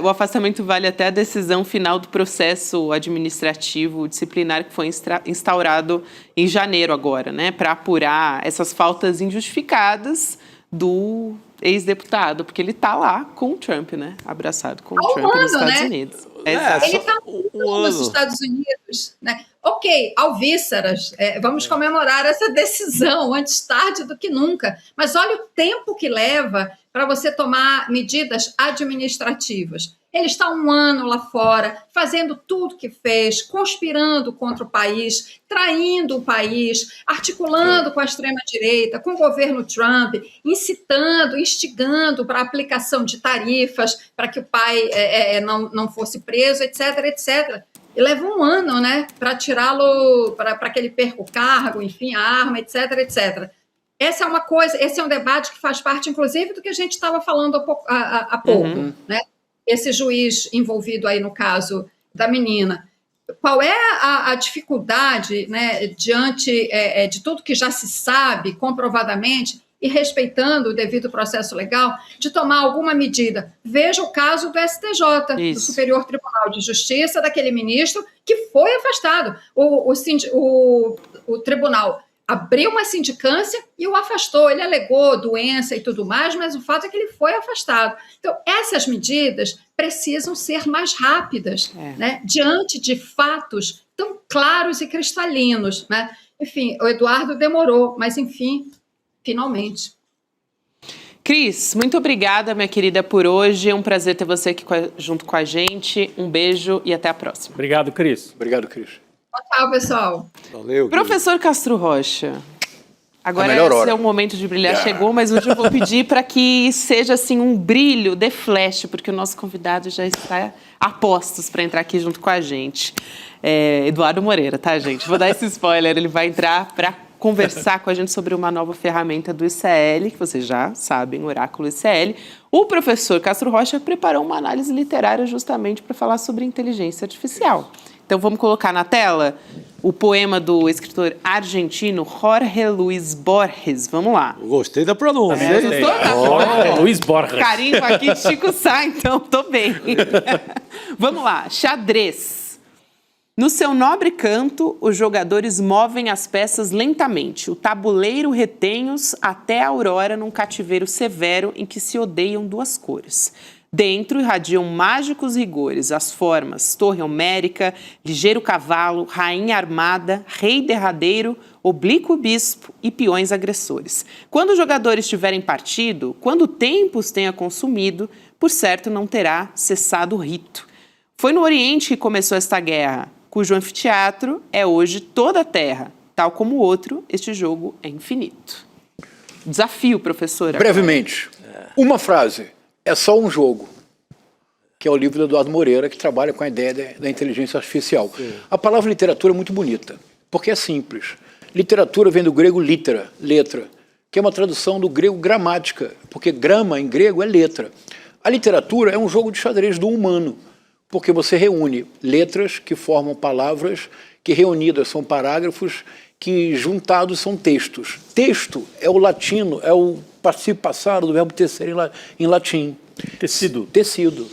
O afastamento vale até a decisão final do processo administrativo disciplinar que foi instaurado em janeiro agora, né, para apurar essas faltas injustificadas do ex-deputado, porque ele está lá com o Trump, né, abraçado com o Trump nos Estados Unidos. Ele está nos Estados Unidos, né? Ok, alvíceras, vamos comemorar essa decisão antes tarde do que nunca, mas olha o tempo que leva para você tomar medidas administrativas. Ele está 1 ano lá fora, fazendo tudo que fez, conspirando contra o país, traindo o país, articulando com a extrema-direita, com o governo Trump, incitando, instigando para a aplicação de tarifas para que o pai não fosse preso, etc, etc. E leva 1 ano, né, para tirá-lo, para que ele perca o cargo, enfim, a arma, etc, etc. Essa é uma coisa, esse é um debate que faz parte, inclusive, do que a gente estava falando há pouco, né? Esse juiz envolvido aí no caso da menina. Qual é a dificuldade, né, diante de tudo que já se sabe comprovadamente e respeitando o devido processo legal, de tomar alguma medida? Veja o caso do STJ, do Superior Tribunal de Justiça, daquele ministro que foi afastado. O tribunal abriu uma sindicância e o afastou. Ele alegou doença e tudo mais, mas o fato é que ele foi afastado. Então, essas medidas precisam ser mais rápidas, né, diante de fatos tão claros e cristalinos, né? Enfim, o Eduardo demorou, mas, enfim, finalmente. Cris, muito obrigada, minha querida, por hoje. É um prazer ter você aqui junto com a gente. Um beijo e até a próxima. Obrigado, Cris. Obrigado, Cris. Tchau, pessoal. Valeu. Professor Castro Rocha, agora esse é o momento de brilhar, chegou, mas hoje eu vou pedir para que seja assim um brilho de flash, porque o nosso convidado já está a postos para entrar aqui junto com a gente. Eduardo Moreira, tá, gente? Vou dar esse spoiler, ele vai entrar para conversar com a gente sobre uma nova ferramenta do ICL, que vocês já sabem, o Oráculo ICL. O professor Castro Rocha preparou uma análise literária justamente para falar sobre inteligência artificial. Então vamos colocar na tela o poema do escritor argentino Jorge Luis Borges. Vamos lá. Gostei da pronúncia. Jorge Luis Borges. Carinho aqui de Chico Sá, então tô bem. Vamos lá. Xadrez. No seu nobre canto, os jogadores movem as peças lentamente. O tabuleiro retém-os até a aurora num cativeiro severo em que se odeiam duas cores. Dentro irradiam mágicos rigores, as formas torre homérica, ligeiro cavalo, rainha armada, rei derradeiro, oblíquo bispo e peões agressores. Quando os jogadores tiverem partido, quando o tempo os tenha consumido, por certo não terá cessado o rito. Foi no Oriente que começou esta guerra, cujo anfiteatro é hoje toda a terra. Tal como o outro, este jogo é infinito. Desafio, professora. Brevemente, uma frase. É só um jogo, que é o livro do Eduardo Moreira, que trabalha com a ideia da inteligência artificial. Sim. A palavra literatura é muito bonita, porque é simples. Literatura vem do grego litera, letra, que é uma tradução do grego gramática, porque grama em grego é letra. A literatura é um jogo de xadrez do humano, porque você reúne letras que formam palavras, que reunidas são parágrafos, que juntados são textos. Texto é o latino, é o particípio passado do verbo tecer em latim. Tecido. Tecido.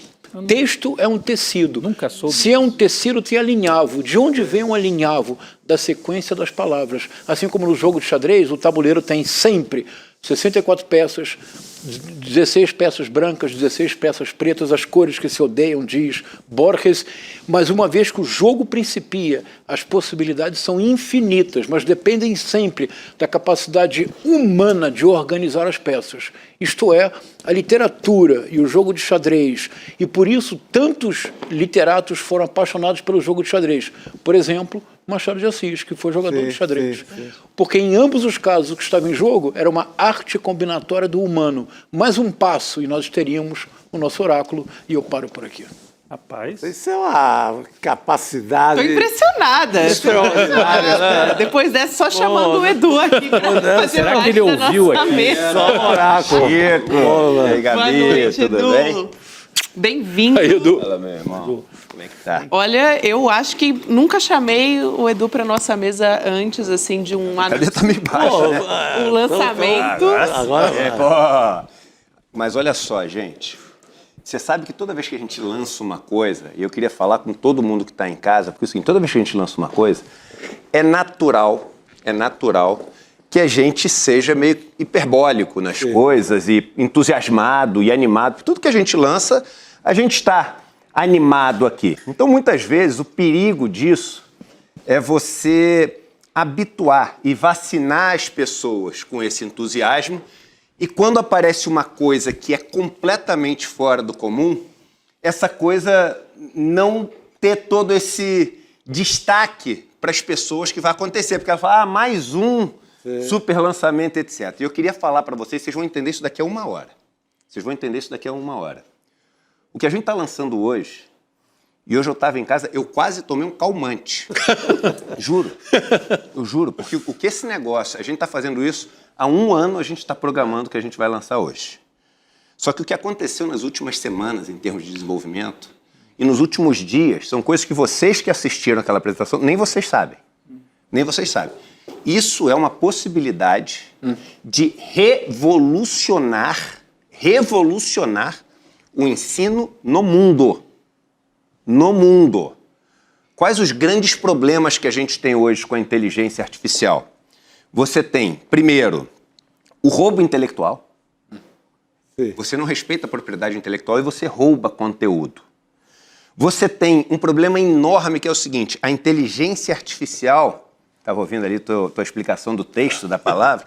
Texto é um tecido. Nunca soube. Se é um tecido, tem alinhavo. De onde vem um alinhavo? Da sequência das palavras. Assim como no jogo de xadrez, o tabuleiro tem sempre 64 peças, 16 peças brancas, 16 peças pretas, as cores que se odeiam, diz Borges. Mas uma vez que o jogo principia, as possibilidades são infinitas, mas dependem sempre da capacidade humana de organizar as peças. Isto é, a literatura e o jogo de xadrez. E por isso tantos literatos foram apaixonados pelo jogo de xadrez. Por exemplo, Machado de Assis, que foi jogador de xadrez. Sim. Porque em ambos os casos o que estava em jogo era uma arte combinatória do humano. Mais um passo e nós teríamos o nosso oráculo, e eu paro por aqui. Rapaz. Isso é uma capacidade... Estou impressionada. Extraordinária. Depois dessa, só chamando o Edu aqui para fazer será que ele ouviu aqui? Só um oráculo. Chico. E aí, Gabi, boa noite, tudo Edu. bem? Bem-vindo. Aí, Edu. Fala, meu irmão. Como é que tá? Olha, eu acho que nunca chamei o Edu para nossa mesa antes, assim, de um Cadê tá meio baixo, né? um lançamento. Agora. Mas olha só, gente. Você sabe que toda vez que a gente lança uma coisa, e eu queria falar com todo mundo que está em casa, porque é o seguinte, toda vez que a gente lança uma coisa, é natural que a gente seja meio hiperbólico nas coisas e entusiasmado e animado. Tudo que a gente lança, a gente está animado aqui. Então, muitas vezes, o perigo disso é você habituar e vacinar as pessoas com esse entusiasmo e quando aparece uma coisa que é completamente fora do comum, essa coisa não ter todo esse destaque para as pessoas que vai acontecer. Porque ela fala, mais um super lançamento, etc. E eu queria falar para vocês vão entender isso daqui a uma hora. Vocês vão entender isso daqui a uma hora. O que a gente está lançando hoje, e hoje eu estava em casa, eu quase tomei um calmante. Juro. Eu juro. Porque o que esse negócio, a gente está fazendo isso, há um ano a gente está programando o que a gente vai lançar hoje. Só que o que aconteceu nas últimas semanas, em termos de desenvolvimento, e nos últimos dias, são coisas que vocês que assistiram aquela apresentação, nem vocês sabem. Nem vocês sabem. Isso é uma possibilidade de revolucionar o ensino no mundo. No mundo. Quais os grandes problemas que a gente tem hoje com a inteligência artificial? Você tem, primeiro, o roubo intelectual. Sim. Você não respeita a propriedade intelectual e você rouba conteúdo. Você tem um problema enorme que é o seguinte, a inteligência artificial, estava ouvindo ali tua explicação do texto, da palavra,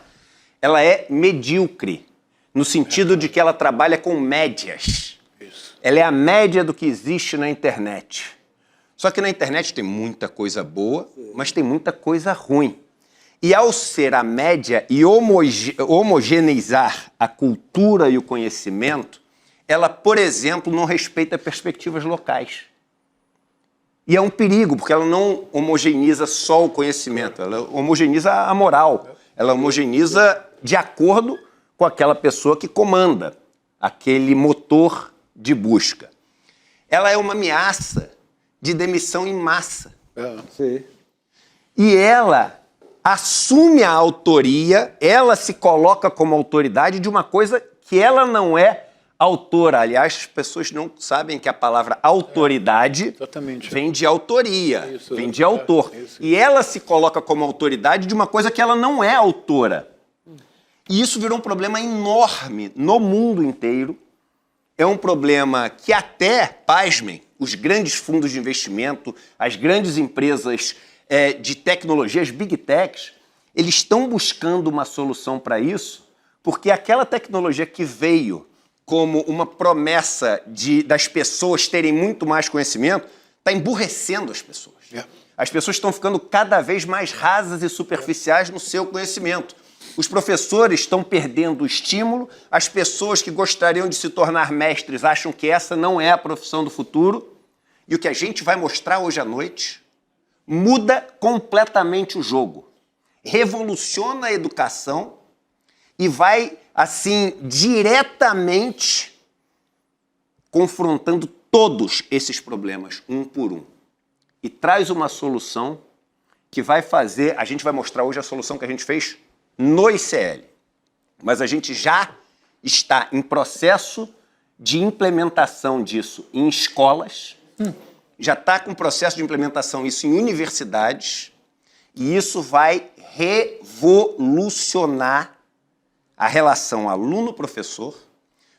ela é medíocre, no sentido de que ela trabalha com médias. Isso. Ela é a média do que existe na internet. Só que na internet tem muita coisa boa, mas tem muita coisa ruim. E ao ser a média e homogeneizar a cultura e o conhecimento, ela, por exemplo, não respeita perspectivas locais. E é um perigo, porque ela não homogeneiza só o conhecimento, ela homogeneiza a moral, ela homogeneiza de acordo com aquela pessoa que comanda aquele motor de busca. Ela é uma ameaça de demissão em massa. Sim. E ela assume a autoria, ela se coloca como autoridade de uma coisa que ela não é autora. Aliás, as pessoas não sabem que a palavra autoridade vem de autoria, vem de autor. E ela se coloca como autoridade de uma coisa que ela não é autora. E isso virou um problema enorme no mundo inteiro. É um problema que até, pasmem, os grandes fundos de investimento, as grandes empresas de tecnologia, as big techs, eles estão buscando uma solução para isso, porque aquela tecnologia que veio como uma promessa das pessoas terem muito mais conhecimento, está emburrecendo as pessoas. As pessoas estão ficando cada vez mais rasas e superficiais no seu conhecimento. Os professores estão perdendo o estímulo, as pessoas que gostariam de se tornar mestres acham que essa não é a profissão do futuro, e o que a gente vai mostrar hoje à noite muda completamente o jogo, revoluciona a educação e vai, assim, diretamente confrontando todos esses problemas, um por um. E traz uma solução que vai fazer... A gente vai mostrar hoje a solução que a gente fez no ICL. Mas a gente já está em processo de implementação disso em escolas, já está com processo de implementação isso em universidades, e isso vai revolucionar a relação aluno-professor,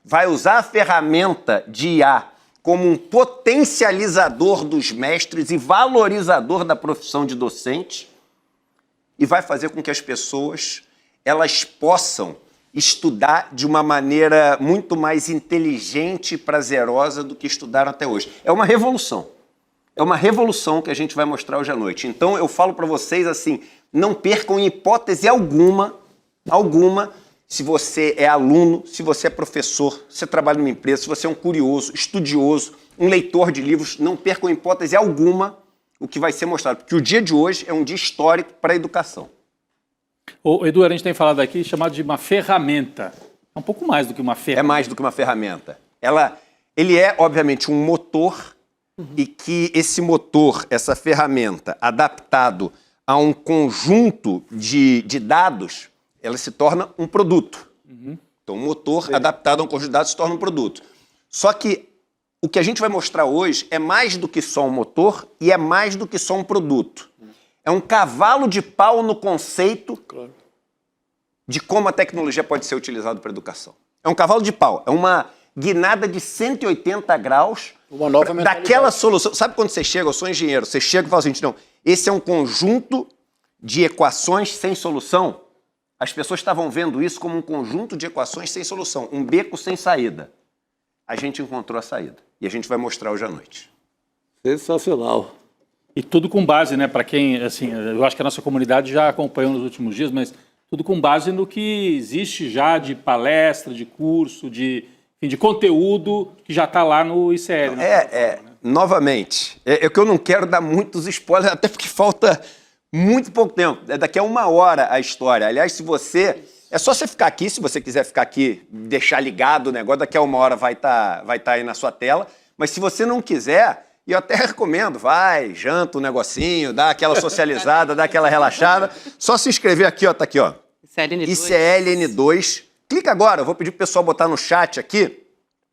vai usar a ferramenta de IA como um potencializador dos mestres e valorizador da profissão de docente, e vai fazer com que as pessoas elas possam estudar de uma maneira muito mais inteligente e prazerosa do que estudaram até hoje. É uma revolução. É uma revolução que a gente vai mostrar hoje à noite. Então eu falo para vocês assim, não percam em hipótese alguma, se você é aluno, se você é professor, se você trabalha numa empresa, se você é um curioso, estudioso, um leitor de livros, não percam em hipótese alguma o que vai ser mostrado, porque o dia de hoje é um dia histórico para a educação. O Edu, a gente tem falado aqui chamado de uma ferramenta. É um pouco mais do que uma ferramenta. É mais do que uma ferramenta. Ele é, obviamente, um motor e que esse motor, essa ferramenta, adaptado a um conjunto de dados, ela se torna um produto. Então, um motor adaptado a um conjunto de dados se torna um produto. Só que o que a gente vai mostrar hoje é mais do que só um motor e é mais do que só um produto. É um cavalo de pau no conceito de como a tecnologia pode ser utilizada para a educação. É um cavalo de pau, é uma guinada de 180 graus uma nova mentalidade. Daquela solução. Sabe quando você chega, eu sou engenheiro, você chega e fala assim, não, esse é um conjunto de equações sem solução? As pessoas estavam vendo isso como um conjunto de equações sem solução, um beco sem saída. A gente encontrou a saída e a gente vai mostrar hoje à noite. Sensacional. E tudo com base, né, para quem, assim, eu acho que a nossa comunidade já acompanhou nos últimos dias, mas tudo com base no que existe já de palestra, de curso, de conteúdo que já está lá no ICL. Né? Novamente, é que eu não quero dar muitos spoilers, até porque falta muito pouco tempo. Daqui a 1 hora a história. Aliás, se você... É só você ficar aqui, se você quiser ficar aqui, deixar ligado o negócio, daqui a 1 hora vai tá aí na sua tela. Mas se você não quiser, eu até recomendo, vai, janta um negocinho, dá aquela socializada, dá aquela relaxada. Só se inscrever aqui, ó, tá aqui, ó. ICLN2. Clica agora, eu vou pedir pro pessoal botar no chat aqui.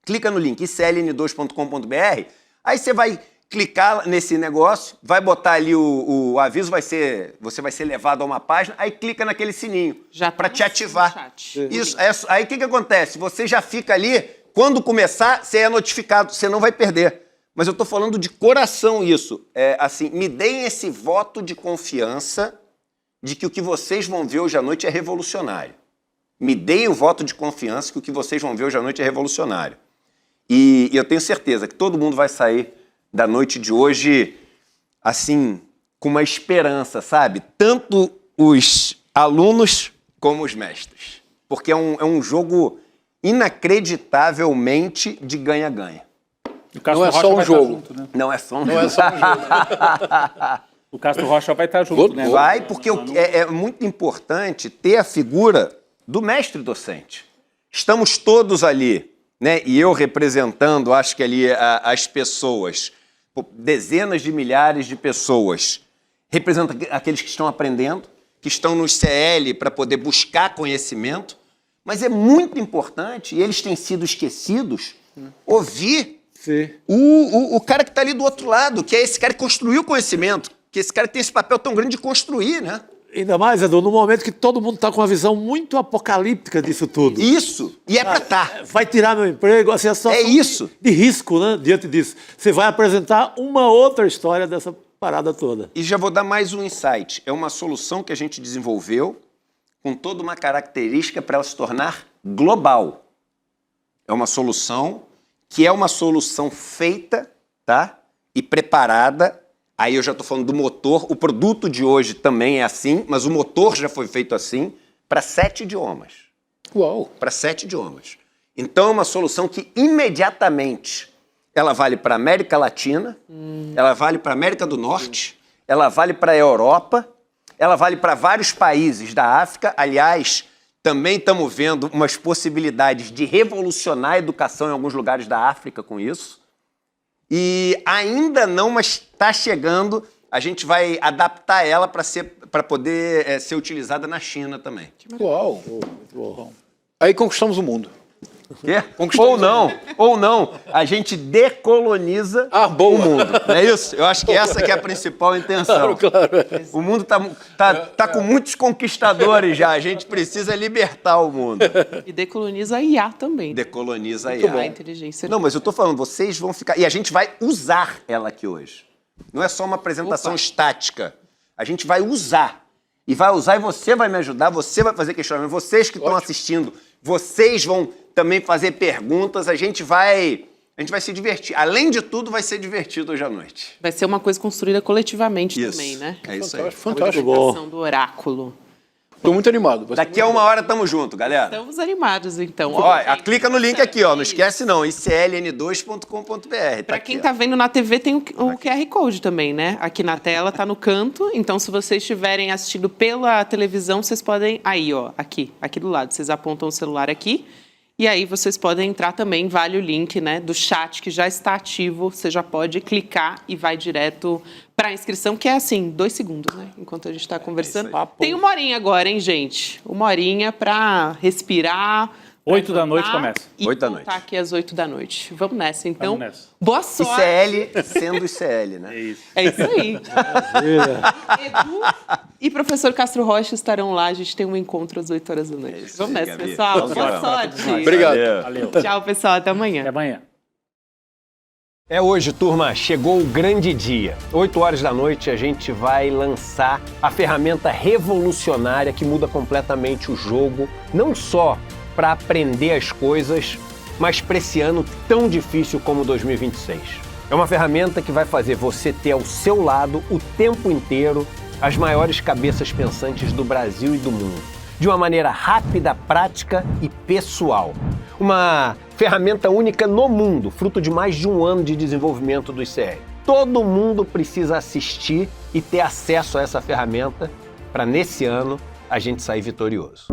Clica no link icln2.com.br. Aí você vai clicar nesse negócio, vai botar ali o aviso, você vai ser levado a uma página, aí clica naquele sininho para te ativar. Isso, aí o que acontece? Você já fica ali, quando começar, você é notificado, você não vai perder. Mas eu estou falando de coração isso. Assim, me deem esse voto de confiança de que o que vocês vão ver hoje à noite é revolucionário. Me deem o voto de confiança que o que vocês vão ver hoje à noite é revolucionário. E eu tenho certeza que todo mundo vai sair da noite de hoje, assim, com uma esperança, sabe? Tanto os alunos como os mestres. Porque é um jogo inacreditavelmente de ganha-ganha. O Castro Não é Rocha só um vai jogo. estar junto, né? Não é só um Não é só um jogo. O Castro Rocha vai estar junto, né? Vai, porque é muito importante ter a figura do mestre docente. Estamos todos ali, né? E eu representando, acho que ali as pessoas, dezenas de milhares de pessoas, representa aqueles que estão aprendendo, que estão no CL para poder buscar conhecimento, mas é muito importante, e eles têm sido esquecidos, ouvir o cara que está ali do outro lado, que é esse cara que construiu o conhecimento, que esse cara tem esse papel tão grande de construir, né? Ainda mais, Edu, no momento que todo mundo está com uma visão muito apocalíptica disso tudo. Isso, e é para estar. Vai tirar meu emprego, assim, a situação isso. de risco, né, diante disso. Você vai apresentar uma outra história dessa parada toda. E já vou dar mais um insight. É uma solução que a gente desenvolveu com toda uma característica para ela se tornar global. É uma solução que é uma solução feita, tá? E preparada. Aí eu já estou falando do motor. O produto de hoje também é assim, mas o motor já foi feito assim para 7 idiomas. Uau! Para 7 idiomas. Então é uma solução que imediatamente ela vale para a América Latina, ela vale para a América do Norte, ela vale para a Europa, ela vale para vários países da África. Aliás, também estamos vendo umas possibilidades de revolucionar a educação em alguns lugares da África com isso. E ainda não, mas está chegando. A gente vai adaptar ela para poder ser utilizada na China também. Uau! Muito bom. Aí conquistamos o mundo. Quê? Ou não. A gente decoloniza o mundo. Não é isso? Eu acho que essa que é a principal intenção. Claro. O mundo tá com muitos conquistadores já. A gente precisa libertar o mundo. E decoloniza a IA também. Decoloniza a Muito IA. bom. A inteligência. Não, mas eu tô falando, vocês vão ficar... E a gente vai usar ela aqui hoje. Não é só uma apresentação estática. A gente vai usar. E vai usar e você vai me ajudar, você vai fazer questionamento. Vocês que estão assistindo, vocês vão também fazer perguntas. A gente vai se divertir. Além de tudo, vai ser divertido hoje à noite. Vai ser uma coisa construída coletivamente também, né? É isso aí. Fantástico. A educação do oráculo. Estou muito animado. Daqui a 1 hora tamo junto, galera. Estamos animados, então. Ó, clica no link aqui, ó. Não esquece não, icln2.com.br. Para quem tá vendo na TV, tem o QR Code também, né? Aqui na tela, tá no canto. Então, se vocês estiverem assistindo pela televisão, vocês podem... Aí, ó, aqui do lado. Vocês apontam o celular aqui. E aí, vocês podem entrar também. Vale o link, né, do chat, que já está ativo. Você já pode clicar e vai direto para a inscrição, que é assim, 2 segundos, né? Enquanto a gente está conversando. Tem 1 horinha agora, hein, gente? 1 horinha para respirar. 8 da noite começa. E 8 da noite. voltar aqui às 8 da noite. Vamos nessa, então. Vamos nessa. Boa sorte. ICL sendo ICL, né? É isso. É isso aí. Edu e professor Castro Rocha estarão lá. A gente tem um encontro às 8 horas da noite. isso Vamos aí, nessa, Gabi. pessoal. Vamos Boa lá. sorte. Obrigado. Valeu. Tchau, pessoal. Até amanhã. Até amanhã. É hoje, turma, chegou o grande dia. 8 horas da noite a gente vai lançar a ferramenta revolucionária que muda completamente o jogo, não só para aprender as coisas, mas para esse ano tão difícil como 2026. É uma ferramenta que vai fazer você ter ao seu lado o tempo inteiro as maiores cabeças pensantes do Brasil e do mundo, de uma maneira rápida, prática e pessoal. Uma ferramenta única no mundo, fruto de mais de 1 ano de desenvolvimento do ICL. Todo mundo precisa assistir e ter acesso a essa ferramenta para, nesse ano, a gente sair vitorioso.